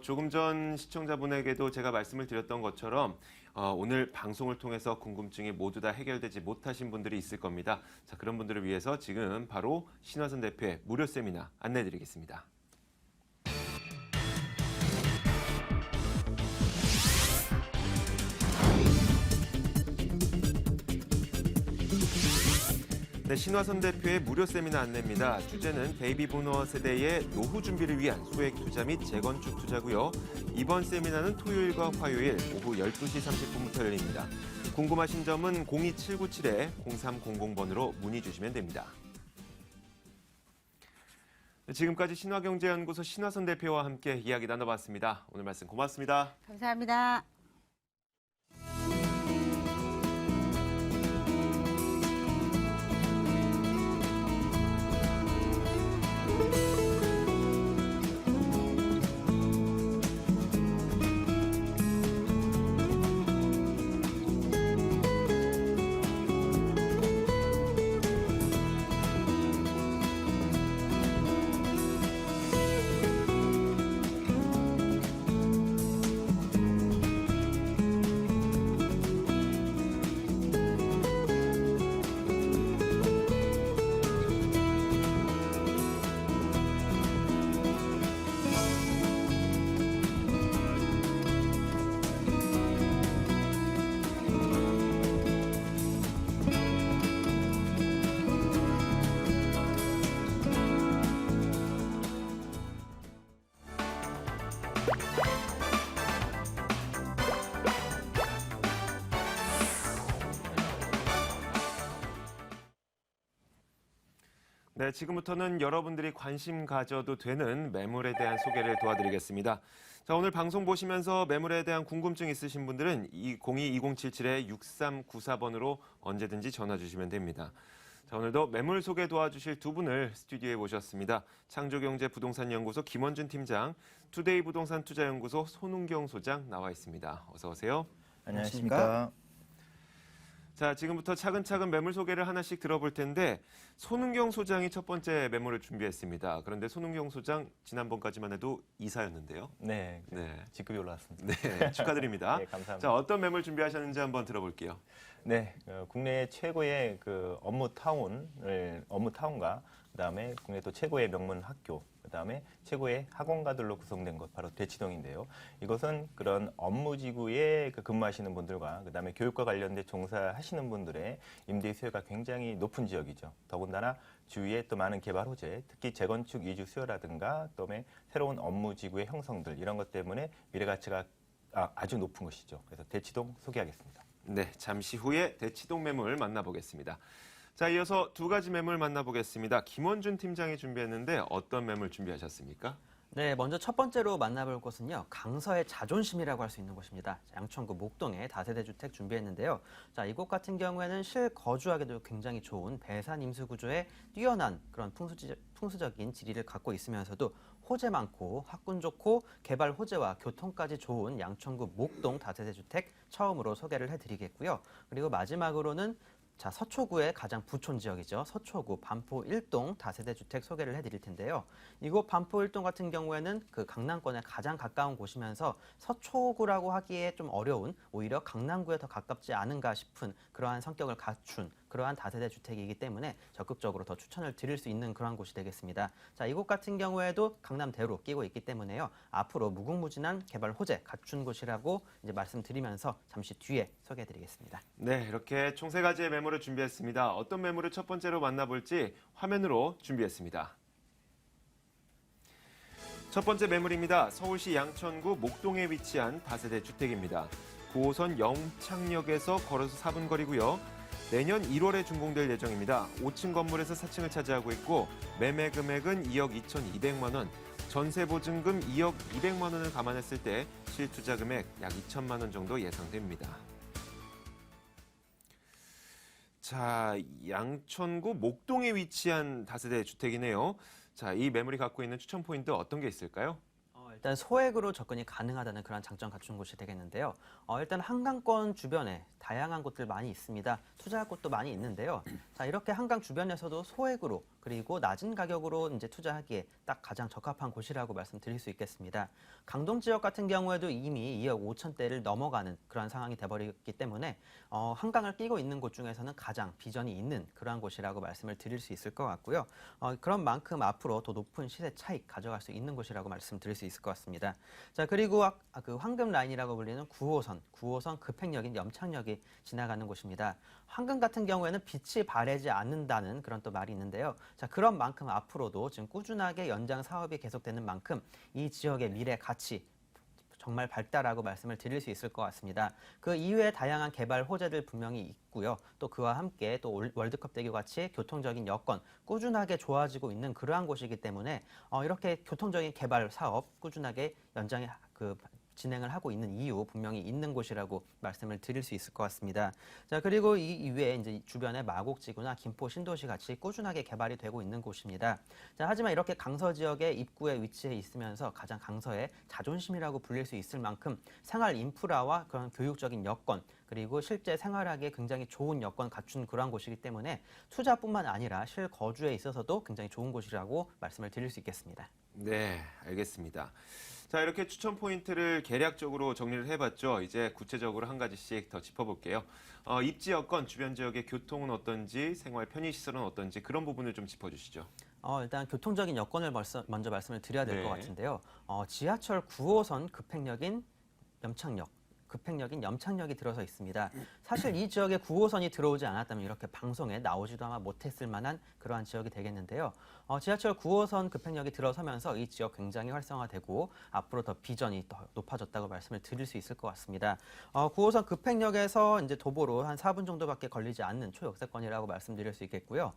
S1: 조금 전 시청자분에게도 제가 말씀을 드렸던 것처럼 오늘 방송을 통해서 궁금증이 모두 다 해결되지 못하신 분들이 있을 겁니다. 자, 그런 분들을 위해서 지금 바로 신화선 대표의 무료 세미나 안내드리겠습니다. 네, 신화선 대표의 무료 세미나 안내입니다. 주제는 베이비 부머 세대의 노후 준비를 위한 소액 투자 및 재건축 투자고요. 이번 세미나는 토요일과 화요일 오후 12시 30분부터 열립니다. 궁금하신 점은 02797-0300번으로 문의 주시면 됩니다. 지금까지 신화경제연구소 신화선 대표와 함께 이야기 나눠봤습니다. 오늘 말씀 고맙습니다.
S2: 감사합니다.
S1: 네, 지금부터는 여러분들이 관심 가져도 되는 매물에 대한 소개를 도와드리겠습니다. 자, 오늘 방송 보시면서 매물에 대한 궁금증 있으신 분들은 02-2077-6394번으로 언제든지 전화 주시면 됩니다. 자, 오늘도 매물 소개 도와주실 두 분을 스튜디오에 모셨습니다. 창조경제부동산연구소 김원준 팀장, 투데이 부동산 투자연구소 손은경 소장 나와 있습니다. 어서 오세요.
S5: 안녕하십니까?
S1: 자, 지금부터 차근차근 매물 소개를 하나씩 들어볼 텐데 손은경 소장이 첫 번째 매물을 준비했습니다. 그런데 손은경 소장 지난번까지만 해도 이사였는데요.
S5: 네,
S1: 네.
S5: 직급이 올라왔습니다.
S1: 네, 축하드립니다.
S5: 네, 감사합니다.
S1: 자, 어떤 매물 준비하셨는지 한번 들어볼게요.
S5: 네, 국내 최고의 그 업무 타운과 그다음에 국내 또 최고의 명문 학교, 그다음에 최고의 학원가들로 구성된 곳 바로 대치동인데요. 이것은 그런 업무지구에 근무하시는 분들과 그다음에 교육과 관련된 종사하시는 분들의 임대 수요가 굉장히 높은 지역이죠. 더군다나 주위에 또 많은 개발 호재, 특히 재건축 이주 수요라든가 또는 새로운 업무지구의 형성들 이런 것 때문에 미래 가치가 아주 높은 것이죠. 그래서 대치동 소개하겠습니다.
S1: 네, 잠시 후에 대치동 매물 만나보겠습니다. 자, 이어서 두 가지 매물 만나보겠습니다. 김원준 팀장이 준비했는데 어떤 매물 준비하셨습니까?
S6: 네, 먼저 첫 번째로 만나볼 곳은요. 강서의 자존심이라고 할 수 있는 곳입니다. 양천구 목동에 다세대 주택 준비했는데요. 자, 이곳 같은 경우에는 실거주하기도 굉장히 좋은 배산 임수 구조에 뛰어난 그런 풍수적인 지리를 갖고 있으면서도 호재 많고 학군 좋고 개발 호재와 교통까지 좋은 양천구 목동 다세대 주택 처음으로 소개를 해드리겠고요. 그리고 마지막으로는 자, 서초구의 가장 부촌 지역이죠. 서초구 반포 1동 다세대 주택 소개를 해드릴 텐데요. 이곳 반포 1동 같은 경우에는 그 강남권에 가장 가까운 곳이면서 서초구라고 하기에 좀 어려운 오히려 강남구에 더 가깝지 않은가 싶은 그러한 성격을 갖춘 그러한 다세대 주택이기 때문에 적극적으로 더 추천을 드릴 수 있는 그러한 곳이 되겠습니다. 자, 이곳 같은 경우에도 강남대로 끼고 있기 때문에요. 앞으로 무궁무진한 개발 호재 갖춘 곳이라고 이제 말씀드리면서 잠시 뒤에 소개해드리겠습니다.
S1: 네, 이렇게 총 세 가지의 매물을 준비했습니다. 어떤 매물을 첫 번째로 만나볼지 화면으로 준비했습니다. 첫 번째 매물입니다. 서울시 양천구 목동에 위치한 다세대 주택입니다. 9호선 영창역에서 걸어서 4분 거리고요. 내년 1월에 준공될 예정입니다. 5층 건물에서 4층을 차지하고 있고 매매 금액은 2억 2,200만 원, 전세 보증금 2억 200만 원을 감안했을 때 실투자 금액 약 2천만 원 정도 예상됩니다. 자, 양천구 목동에 위치한 다세대 주택이네요. 자, 이 매물이 갖고 있는 추천 포인트 어떤 게 있을까요?
S6: 일단 소액으로 접근이 가능하다는 그런 장점 갖춘 곳이 되겠는데요. 일단 한강권 주변에 다양한 곳들 많이 있습니다. 투자할 곳도 많이 있는데요. 자, 이렇게 한강 주변에서도 소액으로 그리고 낮은 가격으로 이제 투자하기에 딱 가장 적합한 곳이라고 말씀드릴 수 있겠습니다. 강동 지역 같은 경우에도 이미 2억 5천대를 넘어가는 그런 상황이 돼버렸기 때문에 한강을 끼고 있는 곳 중에서는 가장 비전이 있는 그러한 곳이라고 말씀을 드릴 수 있을 것 같고요. 그런 만큼 앞으로 더 높은 시세 차익 가져갈 수 있는 곳이라고 말씀드릴 수 있을 것 같습니다. 자, 그리고 그 황금 라인이라고 불리는 9호선 급행역인 염창역이 지나가는 곳입니다. 황금 같은 경우에는 빛이 바래지 않는다는 그런 또 말이 있는데요. 자, 그런 만큼 앞으로도 지금 꾸준하게 연장 사업이 계속되는 만큼 이 지역의 미래 가치 정말 밝다라고 말씀을 드릴 수 있을 것 같습니다. 그 이외에 다양한 개발 호재들 분명히 있고요. 또 그와 함께 또 월드컵 대교 같이 교통적인 여건 꾸준하게 좋아지고 있는 그러한 곳이기 때문에 이렇게 교통적인 개발 사업 꾸준하게 연장해 진행을 하고 있는 이유 분명히 있는 곳이라고 말씀을 드릴 수 있을 것 같습니다. 자, 그리고 이 이외에 이제 주변에 마곡지구나 김포 신도시 같이 꾸준하게 개발이 되고 있는 곳입니다. 자, 하지만 이렇게 강서 지역의 입구에 위치해 있으면서 가장 강서의 자존심이라고 불릴 수 있을 만큼 생활 인프라와 그런 교육적인 여건 그리고 실제 생활하기에 굉장히 좋은 여건 갖춘 그러한 곳이기 때문에 투자뿐만 아니라 실거주에 있어서도 굉장히 좋은 곳이라고 말씀을 드릴 수 있겠습니다.
S1: 네, 알겠습니다. 자, 이렇게 추천 포인트를 개략적으로 정리를 해봤죠. 이제 구체적으로 한 가지씩 더 짚어볼게요. 입지 여건, 주변 지역의 교통은 어떤지, 생활 편의시설은 어떤지 그런 부분을 좀 짚어주시죠.
S6: 일단 교통적인 여건을 먼저 말씀을 드려야 될 것
S1: 네.
S6: 같은데요. 지하철 9호선 급행역인 염창역이 들어서 있습니다. 사실 이 지역에 9호선이 들어오지 않았다면 이렇게 방송에 나오지도 아마 못했을 만한 그러한 지역이 되겠는데요. 지하철 9호선 급행역이 들어서면서 이 지역 굉장히 활성화되고 앞으로 더 비전이 더 높아졌다고 말씀을 드릴 수 있을 것 같습니다. 9호선 급행역에서 이제 도보로 한 4분 정도밖에 걸리지 않는 초역세권이라고 말씀드릴 수 있겠고요.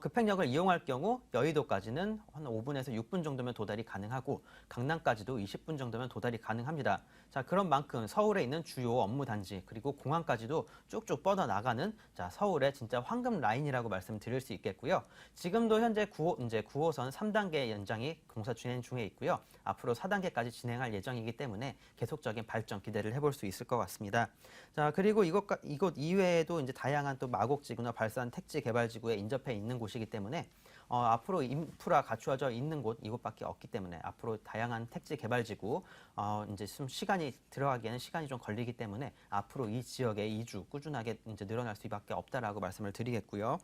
S6: 급행역을 이용할 경우 여의도까지는 한 5분에서 6분 정도면 도달이 가능하고 강남까지도 20분 정도면 도달이 가능합니다. 자, 그런 만큼 서울에 있는 주요 업무 단지 그리고 공항까지도 쭉쭉 뻗어나가는 서울의 진짜 황금 라인이라고 말씀드릴 수 있겠고요. 지금도 현재 9호선 3단계 연장이 공사 진행 중에 있고요. 앞으로 4단계까지 진행할 예정이기 때문에 계속적인 발전 기대를 해볼 수 있을 것 같습니다. 자, 그리고 이곳 이외에도 이제 다양한 또 마곡지구나 발산 택지 개발지구에 인접해 있는 곳이기 때문에 앞으로 인프라 갖추어져 있는 곳 이곳밖에 없기 때문에 앞으로 다양한 택지 개발지구 이제 좀 시간이 들어가기에는 시간이 좀 걸리기 때문에 앞으로 이 지역의 이주 꾸준하게 이제 늘어날 수밖에 없다라고 말씀을 드리겠고요.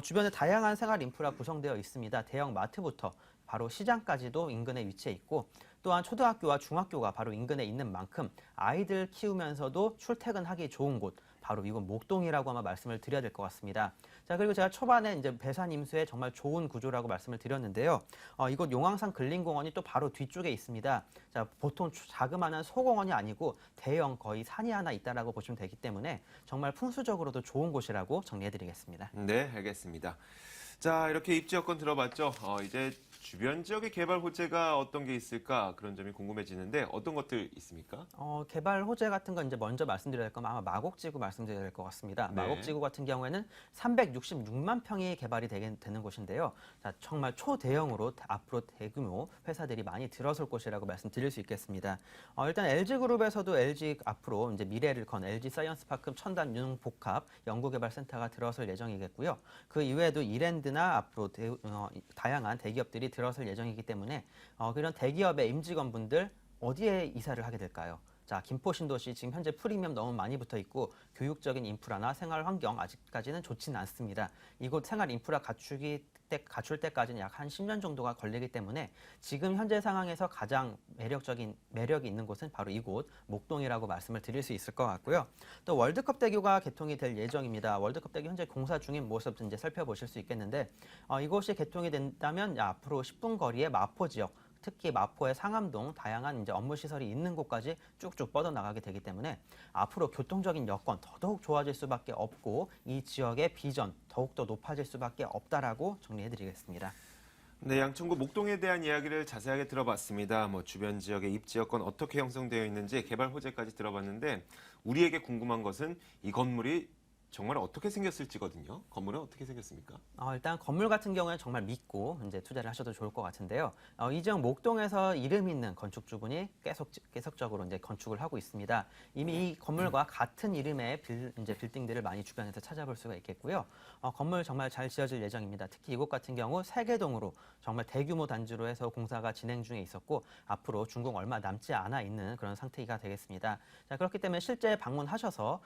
S6: 주변에 다양한 생활 인프라 구성되어 있습니다. 대형 마트부터 바로 시장까지도 인근에 위치해 있고 또한 초등학교와 중학교가 바로 인근에 있는 만큼 아이들 키우면서도 출퇴근하기 좋은 곳 바로 이곳 목동이라고 아마 말씀을 드려야 될 것 같습니다. 자, 그리고 제가 초반에 이제 배산 임수의 정말 좋은 구조라고 말씀을 드렸는데요. 이곳 용왕산 근린공원이 또 바로 뒤쪽에 있습니다. 자, 보통 자그마한 소공원이 아니고 대형 거의 산이 하나 있다라고 보시면 되기 때문에 정말 풍수적으로도 좋은 곳이라고 정리해드리겠습니다.
S1: 네, 알겠습니다. 자, 이렇게 입지 여건 들어봤죠. 이제 주변 지역의 개발 호재가 어떤 게 있을까 그런 점이 궁금해지는데 어떤 것들 있습니까?
S6: 개발 호재 같은 건 이제 먼저 말씀드려야 될 거면 아마 마곡지구 말씀드려야 될 것 같습니다.
S1: 네.
S6: 마곡지구 같은 경우에는 366만 평이 개발이 되는 곳인데요. 자, 정말 초대형으로 앞으로 대규모 회사들이 많이 들어설 곳이라고 말씀드릴 수 있겠습니다. 일단 LG그룹에서도 LG 앞으로 이제 미래를 건 LG 사이언스파크 첨단 유능 복합 연구개발센터가 들어설 예정이겠고요. 그 이외에도 이랜드나 앞으로 다양한 대기업들이 들어설 예정이기 때문에 그런 대기업의 임직원분들 어디에 이사를 하게 될까요? 자, 김포 신도시 지금 현재 프리미엄 너무 많이 붙어 있고 교육적인 인프라나 생활 환경 아직까지는 좋지는 않습니다. 이곳 생활 인프라 갖출 때까지는 약 한 10년 정도가 걸리기 때문에 지금 현재 상황에서 가장 매력이 있는 곳은 바로 이곳 목동이라고 말씀을 드릴 수 있을 것 같고요. 또 월드컵 대교가 개통이 될 예정입니다. 월드컵 대교 현재 공사 중인 모습 이제 살펴보실 수 있겠는데 이곳이 개통이 된다면 앞으로 10분 거리의 마포 지역 특히 마포의 상암동 다양한 이제 업무 시설이 있는 곳까지 쭉쭉 뻗어나가게 되기 때문에 앞으로 교통적인 여건 더더욱 좋아질 수밖에 없고 이 지역의 비전 더욱더 높아질 수밖에 없다라고 정리해드리겠습니다.
S1: 네, 양천구 목동에 대한 이야기를 자세하게 들어봤습니다. 주변 지역의 입지 여건 어떻게 형성되어 있는지 개발 호재까지 들어봤는데 우리에게 궁금한 것은 이 건물이 정말 어떻게 생겼을지거든요. 건물은 어떻게 생겼습니까?
S6: 일단 건물 같은 경우는 정말 믿고 이제 투자를 하셔도 좋을 것 같은데요. 이 지역 목동에서 이름 있는 건축주분이 계속적으로 이제 건축을 하고 있습니다. 이미 이 건물과 같은 이름의 빌딩들을 많이 주변에서 찾아볼 수가 있겠고요. 건물 정말 잘 지어질 예정입니다. 특히 이곳 같은 경우 세개동으로 정말 대규모 단지로 해서 공사가 진행 중에 있었고 앞으로 준공 얼마 남지 않아 있는 그런 상태가 되겠습니다. 자, 그렇기 때문에 실제 방문하셔서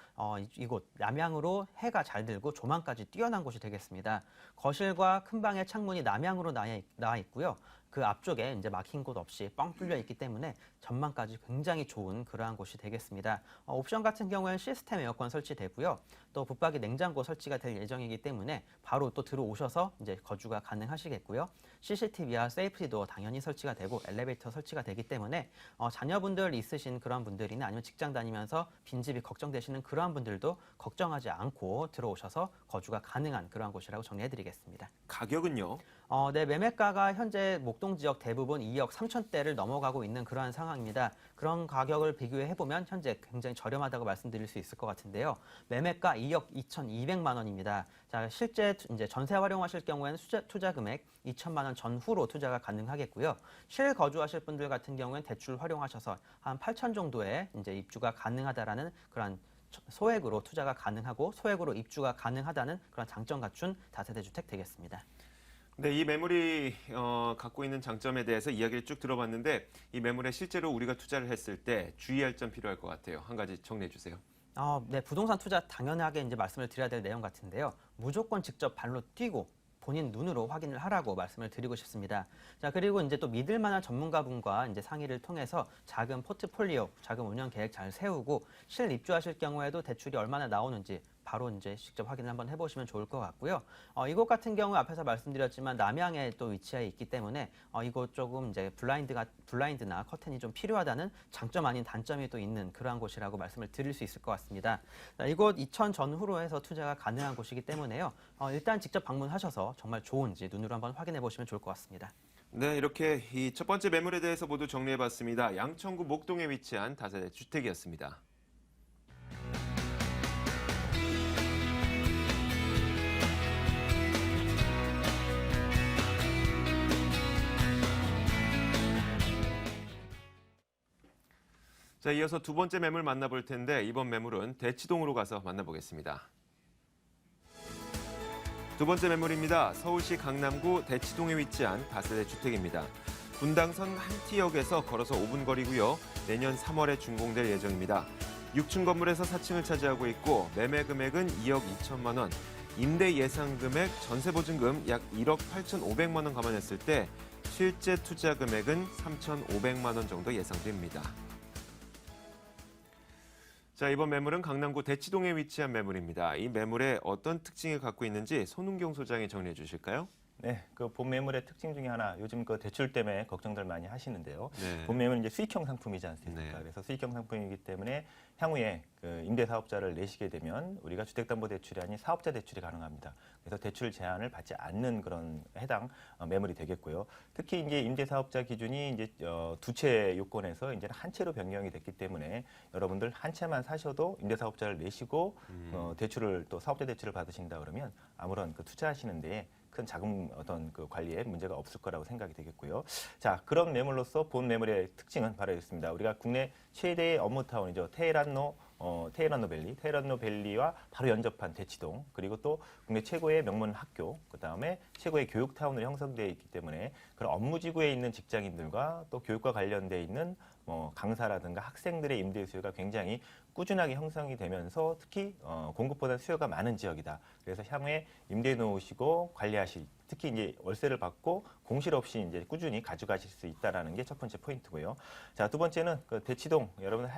S6: 이곳 남향으로 해가 잘 들고 조망까지 뛰어난 곳이 되겠습니다. 거실과 큰 방의 창문이 남향으로 나와 있고요. 그 앞쪽에 이제 막힌 곳 없이 뻥 뚫려 있기 때문에 전망까지 굉장히 좋은 그러한 곳이 되겠습니다. 옵션 같은 경우에는 시스템 에어컨 설치되고요. 또 붙박이 냉장고 설치가 될 예정이기 때문에 바로 또 들어오셔서 이제 거주가 가능하시겠고요. CCTV와 세이프티도 당연히 설치가 되고 엘리베이터 설치가 되기 때문에 자녀분들 있으신 그런 분들이나 아니면 직장 다니면서 빈집이 걱정되시는 그러한 분들도 걱정하지 않고 들어오셔서 거주가 가능한 그러한 곳이라고 정리해드리겠습니다.
S1: 가격은요?
S6: 네, 매매가가 현재 목동 지역 대부분 2억 3천대를 넘어가고 있는 그러한 상황입니다. 그런 가격을 비교해보면 현재 굉장히 저렴하다고 말씀드릴 수 있을 것 같은데요. 매매가 2억 2,200만 원입니다. 자, 실제 이제 전세 활용하실 경우에는 투자 금액 2천만 원 전후로 투자가 가능하겠고요. 실거주하실 분들 같은 경우에는 대출 활용하셔서 한 8천 정도의 이제 입주가 가능하다라는 그런 소액으로 투자가 가능하고 소액으로 입주가 가능하다는 그런 장점 갖춘 다세대 주택 되겠습니다.
S1: 네, 이 매물이 갖고 있는 장점에 대해서 이야기를 쭉 들어봤는데 이 매물에 실제로 우리가 투자를 했을 때 주의할 점 필요할 것 같아요. 한 가지 정리해 주세요.
S6: 네, 부동산 투자 당연하게 이제 말씀을 드려야 될 내용 같은데요. 무조건 직접 발로 뛰고 본인 눈으로 확인을 하라고 말씀을 드리고 싶습니다. 자, 그리고 이제 또 믿을 만한 전문가분과 이제 상의를 통해서 자금 포트폴리오, 자금 운영 계획 잘 세우고 실 입주하실 경우에도 대출이 얼마나 나오는지 바로 이제 직접 확인을 한번 해보시면 좋을 것 같고요. 이곳 같은 경우 앞에서 말씀드렸지만 남향에 또 위치해 있기 때문에 이곳 조금 이제 블라인드나 커튼이 좀 필요하다는 장점 아닌 단점이 또 있는 그러한 곳이라고 말씀을 드릴 수 있을 것 같습니다. 자, 이곳 2천 전후로 해서 투자가 가능한 곳이기 때문에요. 일단 직접 방문하셔서 정말 좋은지 눈으로 한번 확인해 보시면 좋을 것 같습니다.
S1: 네, 이렇게 이 첫 번째 매물에 대해서 모두 정리해봤습니다. 양천구 목동에 위치한 다세대 주택이었습니다. 자, 이어서 두 번째 매물 만나볼 텐데 이번 매물은 대치동으로 가서 만나보겠습니다. 두 번째 매물입니다. 서울시 강남구 대치동에 위치한 다세대 주택입니다. 분당선 한티역에서 걸어서 5분 거리고요. 내년 3월에 준공될 예정입니다. 6층 건물에서 4층을 차지하고 있고 매매 금액은 2억 2천만 원, 임대 예상 금액, 전세 보증금 약 1억 8,500만 원 감안했을 때 실제 투자 금액은 3,500만 원 정도 예상됩니다. 자, 이번 매물은 강남구 대치동에 위치한 매물입니다. 이 매물에 어떤 특징을 갖고 있는지 손은경 소장이 정리해 주실까요?
S5: 네, 그 본 매물의 특징 중에 하나, 요즘 그 대출 때문에 걱정들 많이 하시는데요.
S1: 네.
S5: 본 매물은 이제 수익형 상품이지 않습니까?
S1: 네.
S5: 그래서 수익형 상품이기 때문에 향후에 그 임대사업자를 내시게 되면 우리가 주택담보대출이 아닌 사업자 대출이 가능합니다. 그래서 대출 제한을 받지 않는 그런 해당 매물이 되겠고요. 특히 이제 임대사업자 기준이 이제 두 채 요건에서 이제는 한 채로 변경이 됐기 때문에 여러분들 한 채만 사셔도 임대사업자를 내시고 대출을 또 사업자 대출을 받으신다 그러면 아무런 그 투자하시는데 큰 자금 어떤 그 관리에 문제가 없을 거라고 생각이 되겠고요. 자, 그런 매물로서 본 매물의 특징은 바로 있습니다. 우리가 국내 최대의 업무타운이죠. 테헤란노 밸리, 테헤란노 밸리와 바로 연접한 대치동, 그리고 또 국내 최고의 명문 학교, 그다음에 최고의 교육타운으로 형성되어 있기 때문에 그런 업무지구에 있는 직장인들과 또 교육과 관련돼 있는 강사라든가 학생들의 임대 수요가 굉장히 꾸준하게 형성이 되면서 특히 공급보다 수요가 많은 지역이다. 그래서 향후에 임대해 놓으시고 관리하실, 특히 이제 월세를 받고 공실 없이 이제 꾸준히 가져가실 수 있다라는 게 첫 번째 포인트고요. 자, 두 번째는 그 대치동, 여러분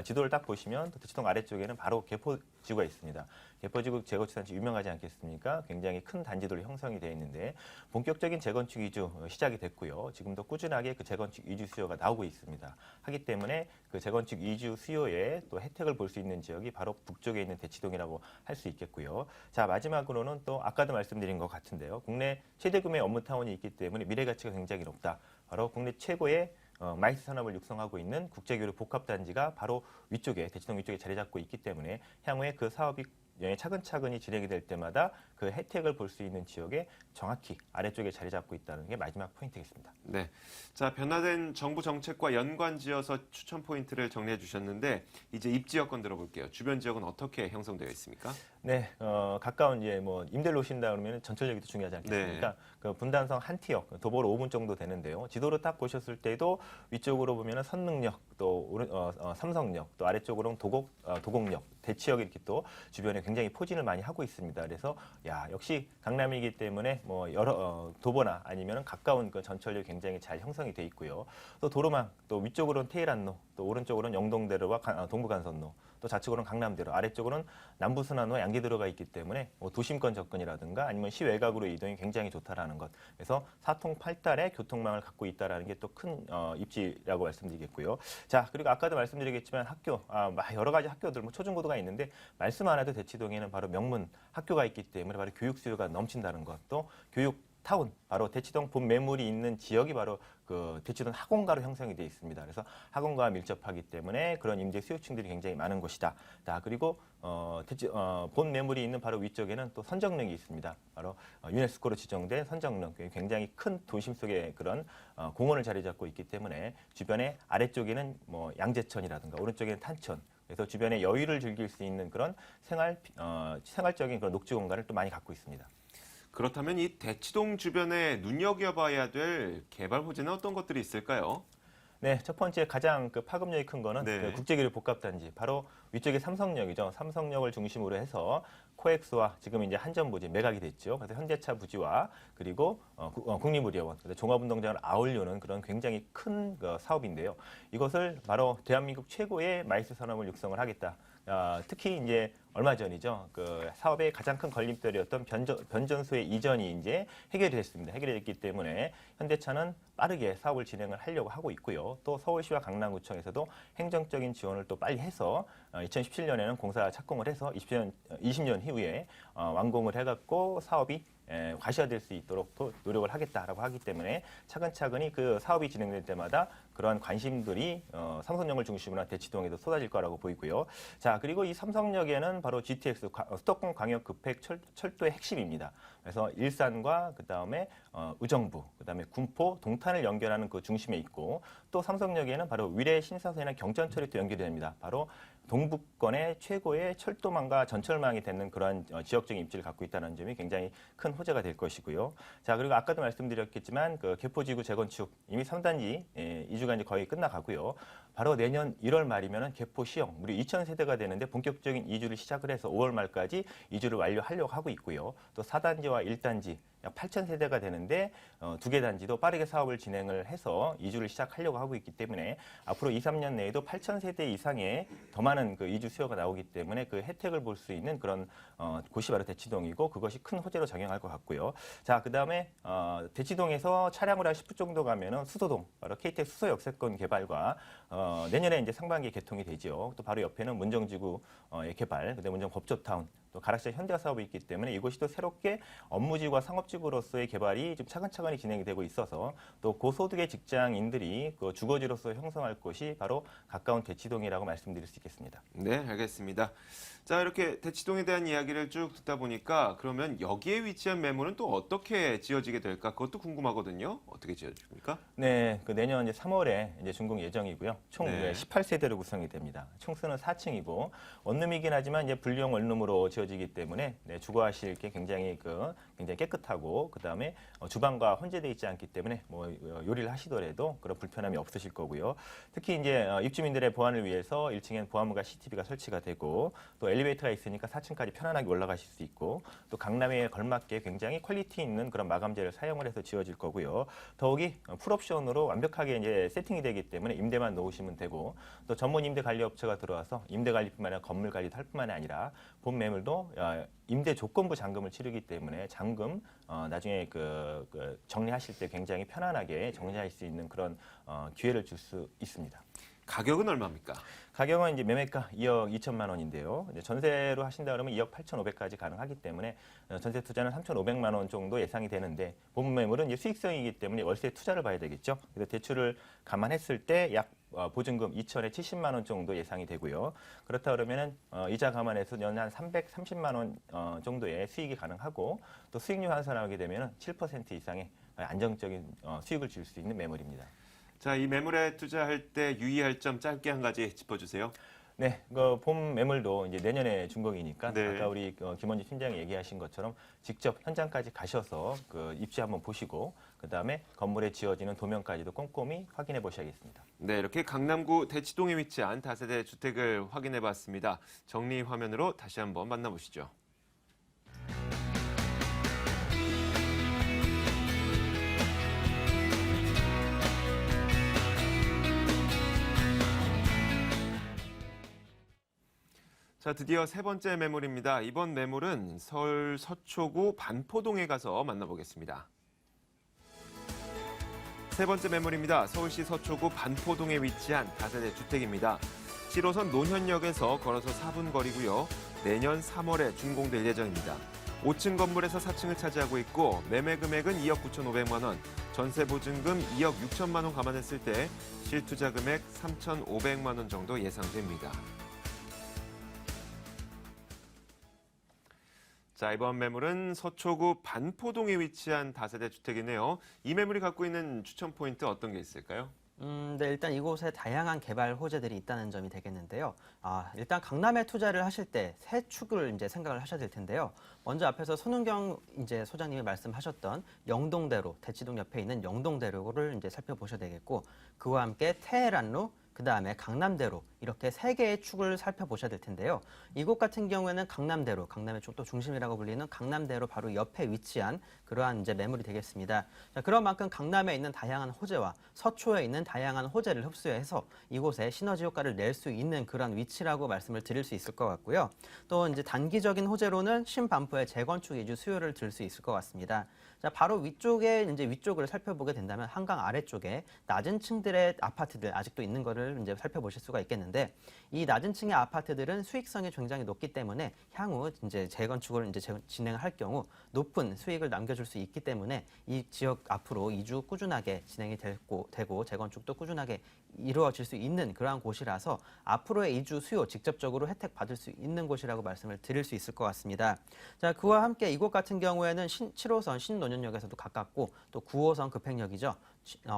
S5: 지도를 딱 보시면 또 대치동 아래쪽에는 바로 개포지구가 있습니다. 개포지구 재건축 단지 유명하지 않겠습니까? 굉장히 큰 단지들로 형성이 되어 있는데 본격적인 재건축 이주 시작이 됐고요. 지금도 꾸준하게 그 재건축 이주 수요가 나오고 있습니다. 하기 때문에 그 재건축 이주 수요에 또 혜택을 볼 수 있는 지역이 바로 북쪽에 있는 대치동이라고 할 수 있겠고요. 자, 마지막으로는 또 아까도 말씀드린 것 같은데요. 국내 최대 규모의 업무타운이 있기 때문에 미래 가치가 굉장히 높다. 바로 국내 최고의 마이스 산업을 육성하고 있는 국제교류 복합단지가 바로 위쪽에, 대치동 위쪽에 자리 잡고 있기 때문에 향후에 그 사업이 차근차근히 진행이 될 때마다 그 혜택을 볼 수 있는 지역에 정확히 아래쪽에 자리 잡고 있다는 게 마지막 포인트겠습니다.
S1: 네. 자, 변화된 정부 정책과 연관지어서 추천 포인트를 정리해 주셨는데 이제 입지 여건 들어볼게요. 주변 지역은 어떻게 형성되어 있습니까?
S5: 네, 가까운 이제 뭐 임대를 오신다 그러면 전철역이 중요하지 않겠습니까?
S1: 네.
S5: 그 분당선 한티역, 도보로 5분 정도 되는데요. 지도를 딱 보셨을 때도 위쪽으로 보면은 선릉역, 또 삼성역, 또 아래쪽으로는 도곡역, 대치역 이렇게 또 주변에 굉장히 포진을 많이 하고 있습니다. 그래서 야 역시 강남이기 때문에 뭐 여러 도보나 아니면 가까운 그 전철역이 굉장히 잘 형성이 돼 있고요. 또 도로망, 또 위쪽으로는 테일한로, 또 오른쪽으로는 영동대로와 동부간선로, 또 좌측으로는 강남대로, 아래쪽으로는 남부순환로와 양재대로가 있기 때문에 뭐 도심권 접근이라든가 아니면 시외곽으로 이동이 굉장히 좋다라는 것. 그래서 사통팔달의 교통망을 갖고 있다라는 게 또 큰 입지라고 말씀드리겠고요. 자, 그리고 아까도 말씀드리겠지만 학교, 여러 가지 학교들, 뭐 초중고도가 있는데 말씀 안 해도 대치동에는 바로 명문 학교가 있기 때문에 바로 교육 수요가 넘친다는 것, 또 교육 타운, 바로 대치동 본 매물이 있는 지역이 바로 그 대치동 학원가로 형성이 되어 있습니다. 그래서 학원가와 밀접하기 때문에 그런 임대 수요층들이 굉장히 많은 곳이다. 자, 그리고 본 매물이 있는 바로 위쪽에는 또 선정릉이 있습니다. 바로 유네스코로 지정된 선정릉, 굉장히 큰 도심 속의 그런 공원을 자리 잡고 있기 때문에 주변에 아래쪽에는 뭐 양재천이라든가 오른쪽에는 탄천, 그래서 주변에 여유를 즐길 수 있는 그런 생활적인 그런 녹지 공간을 또 많이 갖고 있습니다.
S1: 그렇다면 이 대치동 주변에 눈여겨봐야 될 개발 호재는 어떤 것들이 있을까요?
S5: 네, 첫 번째 가장 그 파급력이 큰 거는
S1: 네.
S5: 그 국제기술 복합단지, 바로 위쪽에 삼성역이죠. 삼성역을 중심으로 해서 코엑스와 지금 이제 한전부지 매각이 됐죠. 그래서 현대차 부지와 그리고 국립의료원, 종합운동장을 아울르는 그런 굉장히 큰 그 사업인데요. 이것을 바로 대한민국 최고의 마이스 산업을 육성을 하겠다. 특히 이제 얼마 전이죠. 그 사업의 가장 큰 걸림돌이었던 변전소의 이전이 이제 해결이 됐습니다. 해결이 됐기 때문에 현대차는 빠르게 사업을 진행을 하려고 하고 있고요. 또 서울시와 강남구청에서도 행정적인 지원을 또 빨리 해서 2017년에는 공사 착공을 해서 20년 이후에 완공을 해갖고 사업이 과시화될 수 있도록 또 노력을 하겠다라고 하기 때문에 차근차근히 그 사업이 진행될 때마다 그러한 관심들이 삼성역을 중심으로 한 대치동에도 쏟아질 거라고 보이고요. 자, 그리고 이 삼성역에는 바로 GTX 수도권 광역 급행 철도의 핵심입니다. 그래서 일산과 그다음에 의정부, 그다음에 군포, 동탄을 연결하는 그 중심에 있고, 또 삼성역에는 바로 위례 신사선이나 경전철이 또 연결이 됩니다. 바로 동북권의 최고의 철도망과 전철망이 되는 그러한 지역적인 입지를 갖고 있다는 점이 굉장히 큰 호재가 될 것이고요. 자, 그리고 아까도 말씀드렸겠지만 그 개포지구 재건축 이미 3단지 이주가 이제 거의 끝나가고요. 바로 내년 1월 말이면은 개포 시형 무려 2,000세대가 되는데 본격적인 이주를 시작을 해서 5월 말까지 이주를 완료하려고 하고 있고요. 또 4단지와 1단지 약 8,000세대가 되는데 두 개 단지도 빠르게 사업을 진행을 해서 이주를 시작하려고 하고 있기 때문에 앞으로 2, 3년 내에도 8,000세대 이상의 더 많은 그 이주 수요가 나오기 때문에 그 혜택을 볼 수 있는 그런 곳이 바로 대치동이고, 그것이 큰 호재로 작용할 것 같고요. 자, 그다음에 대치동에서 차량으로 한 10분 정도 가면은 수도동, 바로 KTX 수서 역세권 개발과 내년에 이제 상반기에 개통이 되죠. 또 바로 옆에는 문정지구의 개발, 그다음에 문정 법조타운, 또 가락시장 현대화 사업이 있기 때문에 이곳이 또 새롭게 업무지구와 상업지구로서의 개발이 좀 차근차근히 진행이 되고 있어서 또 고소득의 직장인들이 그 주거지로서 형성할 곳이 바로 가까운 대치동이라고 말씀드릴 수 있겠습니다.
S1: 네, 알겠습니다. 자, 이렇게 대치동에 대한 이야기를 쭉 듣다 보니까 그러면 여기에 위치한 매물은 또 어떻게 지어지게 될까? 그것도 궁금하거든요. 어떻게 지어집니까?
S5: 네, 그 내년 이제 3월에 이제 준공 예정이고요. 총
S1: 네.
S5: 18세대로 구성이 됩니다. 총수는 4층이고 원룸이긴 하지만 이제 분리형 원룸으로 지어지기 때문에 주거하실 게 굉장히 깨끗하고, 그다음에 주방과 혼재되어 있지 않기 때문에 뭐 요리를 하시더라도 그런 불편함이 없으실 거고요. 특히 이제 입주민들의 보안을 위해서 1층엔 보안문과 CCTV가 설치가 되고, 또 엘리베이터가 있으니까 4층까지 편안하게 올라가실 수 있고, 또 강남에 걸맞게 굉장히 퀄리티 있는 그런 마감재를 사용을 해서 지어질 거고요. 더욱이 풀옵션으로 완벽하게 이제 세팅이 되기 때문에 임대만 놓으시면 되고, 또 전문 임대 관리 업체가 들어와서 임대 관리뿐만 아니라 건물 관리도 할 뿐만 아니라 본 매물도 임대 조건부 잔금을 치르기 때문에 잔금 나중에 그 정리하실 때 굉장히 편안하게 정리할 수 있는 그런 기회를 줄 수 있습니다.
S1: 가격은 얼마입니까?
S5: 가격은 이제 매매가 2억 2천만 원인데요. 이제 전세로 하신다 그러면 2억 8,500까지 가능하기 때문에 전세 투자는 3,500만 원 정도 예상이 되는데, 본 매물은 이제 수익성이기 때문에 월세 투자를 봐야 되겠죠. 그래서 대출을 감안했을 때 약 보증금 2천에 70만 원 정도 예상이 되고요. 그렇다 그러면은 이자 감안해서 연 한 330만 원 정도의 수익이 가능하고, 또 수익률 환산하게 되면은 7% 이상의 안정적인 수익을 줄 수 있는 매물입니다.
S1: 자, 이 매물에 투자할 때 유의할 점 짧게 한 가지 짚어주세요.
S5: 네, 그 봄 매물도 이제 내년에 준공이니까
S1: 네.
S5: 아까 우리 김원지 팀장이 얘기하신 것처럼 직접 현장까지 가셔서 그 입지 한번 보시고 그다음에 건물에 지어지는 도면까지도 꼼꼼히 확인해 보셔야겠습니다.
S1: 네, 이렇게 강남구 대치동에 위치한 다세대 주택을 확인해 봤습니다. 정리 화면으로 다시 한번 만나보시죠. 자, 드디어 세 번째 매물입니다. 이번 매물은 서울 서초구 반포동에 가서 만나보겠습니다. 세 번째 매물입니다. 서울시 서초구 반포동에 위치한 다세대 주택입니다. 7호선 논현역에서 걸어서 4분 거리고요. 내년 3월에 준공될 예정입니다. 5층 건물에서 4층을 차지하고 있고 매매 금액은 2억 9,500만 원, 전세 보증금 2억 6천만 원 감안했을 때 실투자 금액 3,500만 원 정도 예상됩니다. 자, 이번 매물은 서초구 반포동에 위치한 다세대 주택이네요. 이 매물이 갖고 있는 추천 포인트 어떤 게 있을까요?
S6: 네, 일단 이곳에 다양한 개발 호재들이 있다는 점이 되겠는데요. 일단 강남에 투자를 하실 때 세 축을 이제 생각을 하셔야 될 텐데요. 먼저 앞에서 손은경 이제 소장님이 말씀하셨던 영동대로, 대치동 옆에 있는 영동대로를 이제 살펴보셔야 되겠고, 그와 함께 테헤란로, 그 다음에 강남대로 이렇게 세 개의 축을 살펴보셔야 될 텐데요. 이곳 같은 경우에는 강남대로, 강남의 또 중심이라고 불리는 강남대로 바로 옆에 위치한 그러한 이제 매물이 되겠습니다. 자, 그런 만큼 강남에 있는 다양한 호재와 서초에 있는 다양한 호재를 흡수해서 이곳에 시너지 효과를 낼 수 있는 그런 위치라고 말씀을 드릴 수 있을 것 같고요. 또 이제 단기적인 호재로는 신반포의 재건축 위주 수요를 들 수 있을 것 같습니다. 자, 바로 위쪽을 살펴보게 된다면 한강 아래쪽에 낮은 층들의 아파트들 아직도 있는 거를 이제 살펴보실 수가 있겠는데, 이 낮은 층의 아파트들은 수익성이 굉장히 높기 때문에 향후 이제 재건축을 이제 진행을 할 경우 높은 수익을 남겨줄 수 있기 때문에 이 지역 앞으로 이주 꾸준하게 진행이 되고 재건축도 꾸준하게 이루어질 수 있는 그러한 곳이라서 앞으로의 이주 수요 직접적으로 혜택 받을 수 있는 곳이라고 말씀을 드릴 수 있을 것 같습니다. 자, 그와 함께 이곳 같은 경우에는 7호선 신논현역에서도 가깝고 또 9호선 급행역이죠.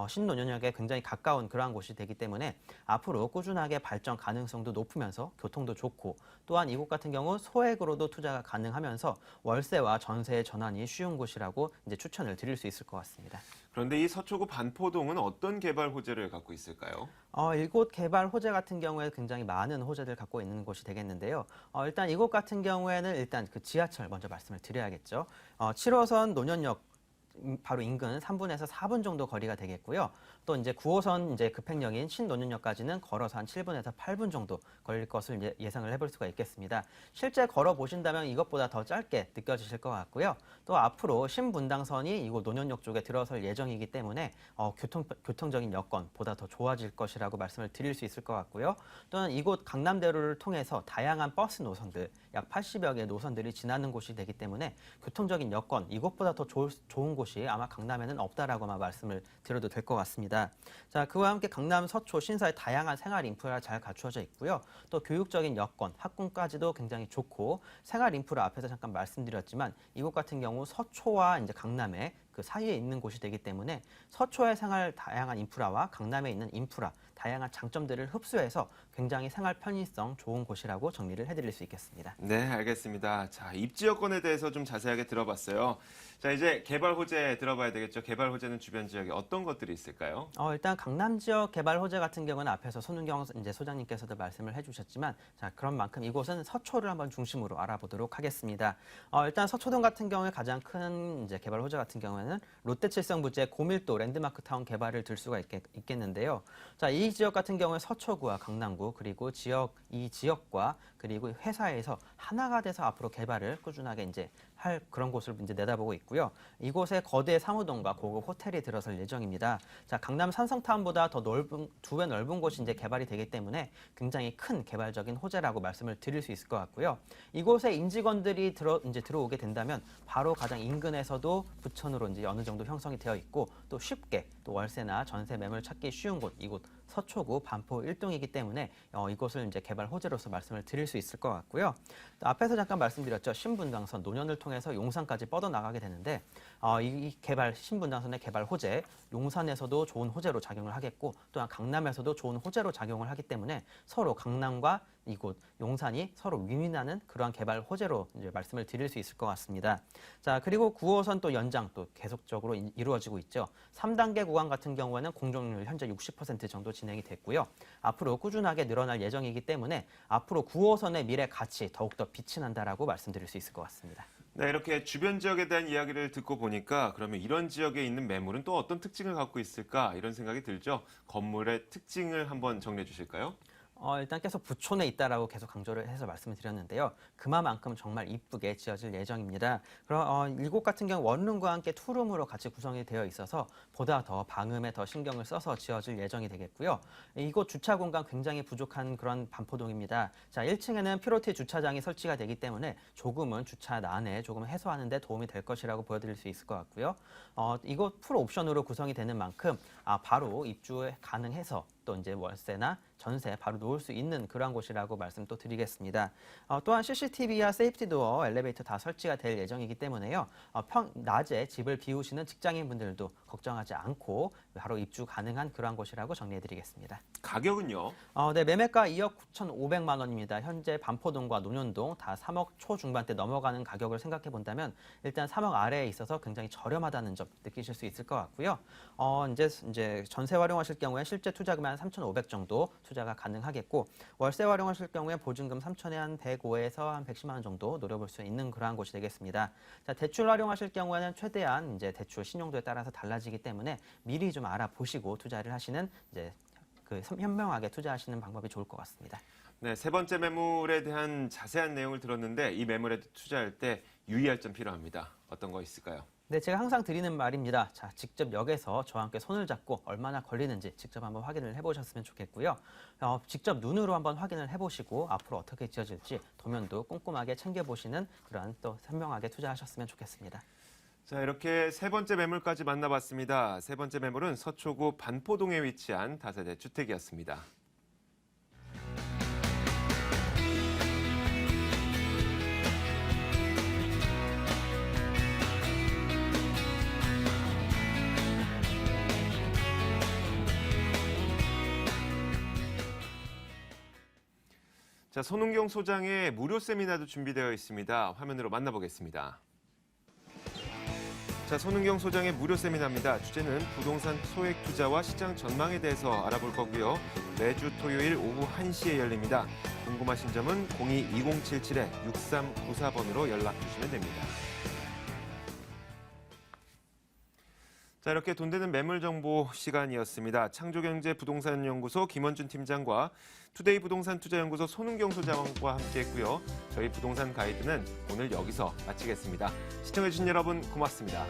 S6: 신논현역에 굉장히 가까운 그러한 곳이 되기 때문에 앞으로 꾸준하게 발전 가능성도 높으면서 교통도 좋고, 또한 이곳 같은 경우 소액으로도 투자가 가능하면서 월세와 전세의 전환이 쉬운 곳이라고 이제 추천을 드릴 수 있을 것 같습니다.
S1: 그런데 이 서초구 반포동은 어떤 개발 호재를 갖고 있을까요?
S6: 이곳 개발 호재 같은 경우에 굉장히 많은 호재를 갖고 있는 곳이 되겠는데요. 일단 이곳 같은 경우에는 일단 그 지하철 먼저 말씀을 드려야겠죠. 7호선 논현역 바로 인근 3분에서 4분 정도 거리가 되겠고요. 또 이제 9호선 이제 급행역인 신논현역까지는 걸어서 한 7분에서 8분 정도 걸릴 것을 이제 예상을 해볼 수가 있겠습니다. 실제 걸어 보신다면 이것보다 더 짧게 느껴지실 것 같고요. 또 앞으로 신분당선이 이곳 논현역 쪽에 들어설 예정이기 때문에 교통적인 여건보다 더 좋아질 것이라고 말씀을 드릴 수 있을 것 같고요. 또는 이곳 강남대로를 통해서 다양한 버스 노선들, 약 80여 개의 노선들이 지나는 곳이 되기 때문에 교통적인 여건, 이곳보다 더 좋은 곳이 아마 강남에는 없다라고만 말씀을 드려도 될 것 같습니다. 자, 그와 함께 강남 서초 신사의 다양한 생활 인프라 잘 갖추어져 있고요. 또 교육적인 여건, 학군까지도 굉장히 좋고, 생활 인프라 앞에서 잠깐 말씀드렸지만 이곳 같은 경우 서초와 이제 강남의 그 사이에 있는 곳이 되기 때문에 서초의 생활 다양한 인프라와 강남에 있는 인프라, 다양한 장점들을 흡수해서 굉장히 생활 편의성 좋은 곳이라고 정리를 해드릴 수 있겠습니다.
S1: 네, 알겠습니다. 자, 입지 여건에 대해서 좀 자세하게 들어봤어요. 자, 이제 개발 호재 들어봐야 되겠죠. 개발 호재는 주변 지역에 어떤 것들이 있을까요?
S6: 일단 강남 지역 개발 호재 같은 경우는 앞에서 손은경 이제 소장님께서도 말씀을 해주셨지만, 자, 그런 만큼 이곳은 서초를 한번 중심으로 알아보도록 하겠습니다. 일단 서초동 같은 경우에 가장 큰 이제 개발 호재 같은 경우에는 롯데칠성부지의 고밀도 랜드마크 타운 개발을 들 수가 있겠는데요. 자, 이 지역 같은 경우에 서초구와 강남구 그리고 이 지역과 그리고 회사에서 하나가 돼서 앞으로 개발을 꾸준하게 이제 할 그런 곳을 이제 내다보고 있고요. 이곳에 거대 사무동과 고급 호텔이 들어설 예정입니다. 자, 강남 산성타운보다 더 두 배 넓은 곳이 이제 개발이 되기 때문에 굉장히 큰 개발적인 호재라고 말씀을 드릴 수 있을 것 같고요. 이곳에 임직원들이 들어오게 된다면 바로 가장 인근에서도 부천으로 이제 어느 정도 형성이 되어 있고, 또 쉽게 또 월세나 전세 매물 찾기 쉬운 곳, 이곳 서초구, 반포 1동이기 때문에 이곳을 이제 개발 호재로서 말씀을 드릴 수 있을 것 같고요. 또 앞에서 잠깐 말씀드렸죠. 신분당선 논현을 통해서 용산까지 뻗어나가게 되는데 이 개발 신분당선의 개발 호재, 용산에서도 좋은 호재로 작용을 하겠고 또한 강남에서도 좋은 호재로 작용을 하기 때문에 서로 강남과 이곳 용산이 서로 윈윈하는 그러한 개발 호재로 이제 말씀을 드릴 수 있을 것 같습니다. 자, 그리고 9호선 또 연장 또 계속적으로 이루어지고 있죠. 3단계 구간 같은 경우에는 공정률 현재 60% 정도 진행이 됐고요. 앞으로 꾸준하게 늘어날 예정이기 때문에 앞으로 9호선의 미래 가치 더욱더 빛이 난다라고 말씀드릴 수 있을 것 같습니다.
S1: 네, 이렇게 주변 지역에 대한 이야기를 듣고 보니까 그러면 이런 지역에 있는 매물은 또 어떤 특징을 갖고 있을까 이런 생각이 들죠. 건물의 특징을 한번 정리해 주실까요?
S6: 일단 계속 부촌에 있다라고 계속 강조를 해서 말씀을 드렸는데요. 그만큼 정말 이쁘게 지어질 예정입니다. 그럼 이곳 같은 경우 원룸과 함께 투룸으로 같이 구성이 되어 있어서 보다 더 방음에 더 신경을 써서 지어질 예정이 되겠고요. 이곳 주차 공간 굉장히 부족한 그런 반포동입니다. 자, 1층에는 피로티 주차장이 설치가 되기 때문에 조금은 주차 난에 조금 해소하는 데 도움이 될 것이라고 보여드릴 수 있을 것 같고요. 이곳 풀 옵션으로 구성이 되는 만큼 바로 입주 가능해서 또 이제 월세나 전세 바로 놓을 수 있는 그러한 곳이라고 말씀 또 드리겠습니다. 또한 CCTV와 세이프티 도어, 엘리베이터 다 설치가 될 예정이기 때문에요. 낮에 집을 비우시는 직장인분들도 걱정하지 않고 바로 입주 가능한 그러한 곳이라고 정리해드리겠습니다.
S1: 가격은요?
S6: 네, 매매가 2억 9,500만 원입니다. 현재 반포동과 논현동 다 3억 초중반대 넘어가는 가격을 생각해 본다면 일단 3억 아래에 있어서 굉장히 저렴하다는 점 느끼실 수 있을 것 같고요. 이제 전세 활용하실 경우에 실제 투자금이 한 3,500 정도 투자가 가능하겠고 월세 활용하실 경우에 보증금 3,000에 한 105에서 한 110만 원 정도 노려볼 수 있는 그러한 곳이 되겠습니다. 자, 대출 활용하실 경우에는 최대한 이제 대출 신용도에 따라서 달라지기 때문에 미리 좀 알아보시고 투자를 하시는 이제 현명하게 투자하시는 방법이 좋을 것 같습니다.
S1: 네, 세 번째 매물에 대한 자세한 내용을 들었는데 이 매물에 투자할 때 유의할 점 필요합니다. 어떤 거 있을까요?
S6: 네, 제가 항상 드리는 말입니다. 자, 직접 역에서 저와 함께 손을 잡고 얼마나 걸리는지 직접 한번 확인을 해보셨으면 좋겠고요. 직접 눈으로 한번 확인을 해보시고 앞으로 어떻게 지어질지 도면도 꼼꼼하게 챙겨보시는 그러한 또 현명하게 투자하셨으면 좋겠습니다.
S1: 자, 이렇게 세 번째 매물까지 만나봤습니다. 세 번째 매물은 서초구 반포동에 위치한 다세대 주택이었습니다. 자, 손은경 소장의 무료 세미나도 준비되어 있습니다. 화면으로 만나보겠습니다. 자, 손은경 소장의 무료 세미나입니다. 주제는 부동산 소액 투자와 시장 전망에 대해서 알아볼 거고요. 매주 토요일 오후 1시에 열립니다. 궁금하신 점은 02-2077-6394번으로 연락 주시면 됩니다. 자, 이렇게 돈 되는 매물 정보 시간이었습니다. 창조경제 부동산연구소 김원준 팀장과 투데이 부동산 투자연구소 손은경 소장과 함께했고요. 저희 부동산 가이드는 오늘 여기서 마치겠습니다. 시청해주신 여러분 고맙습니다.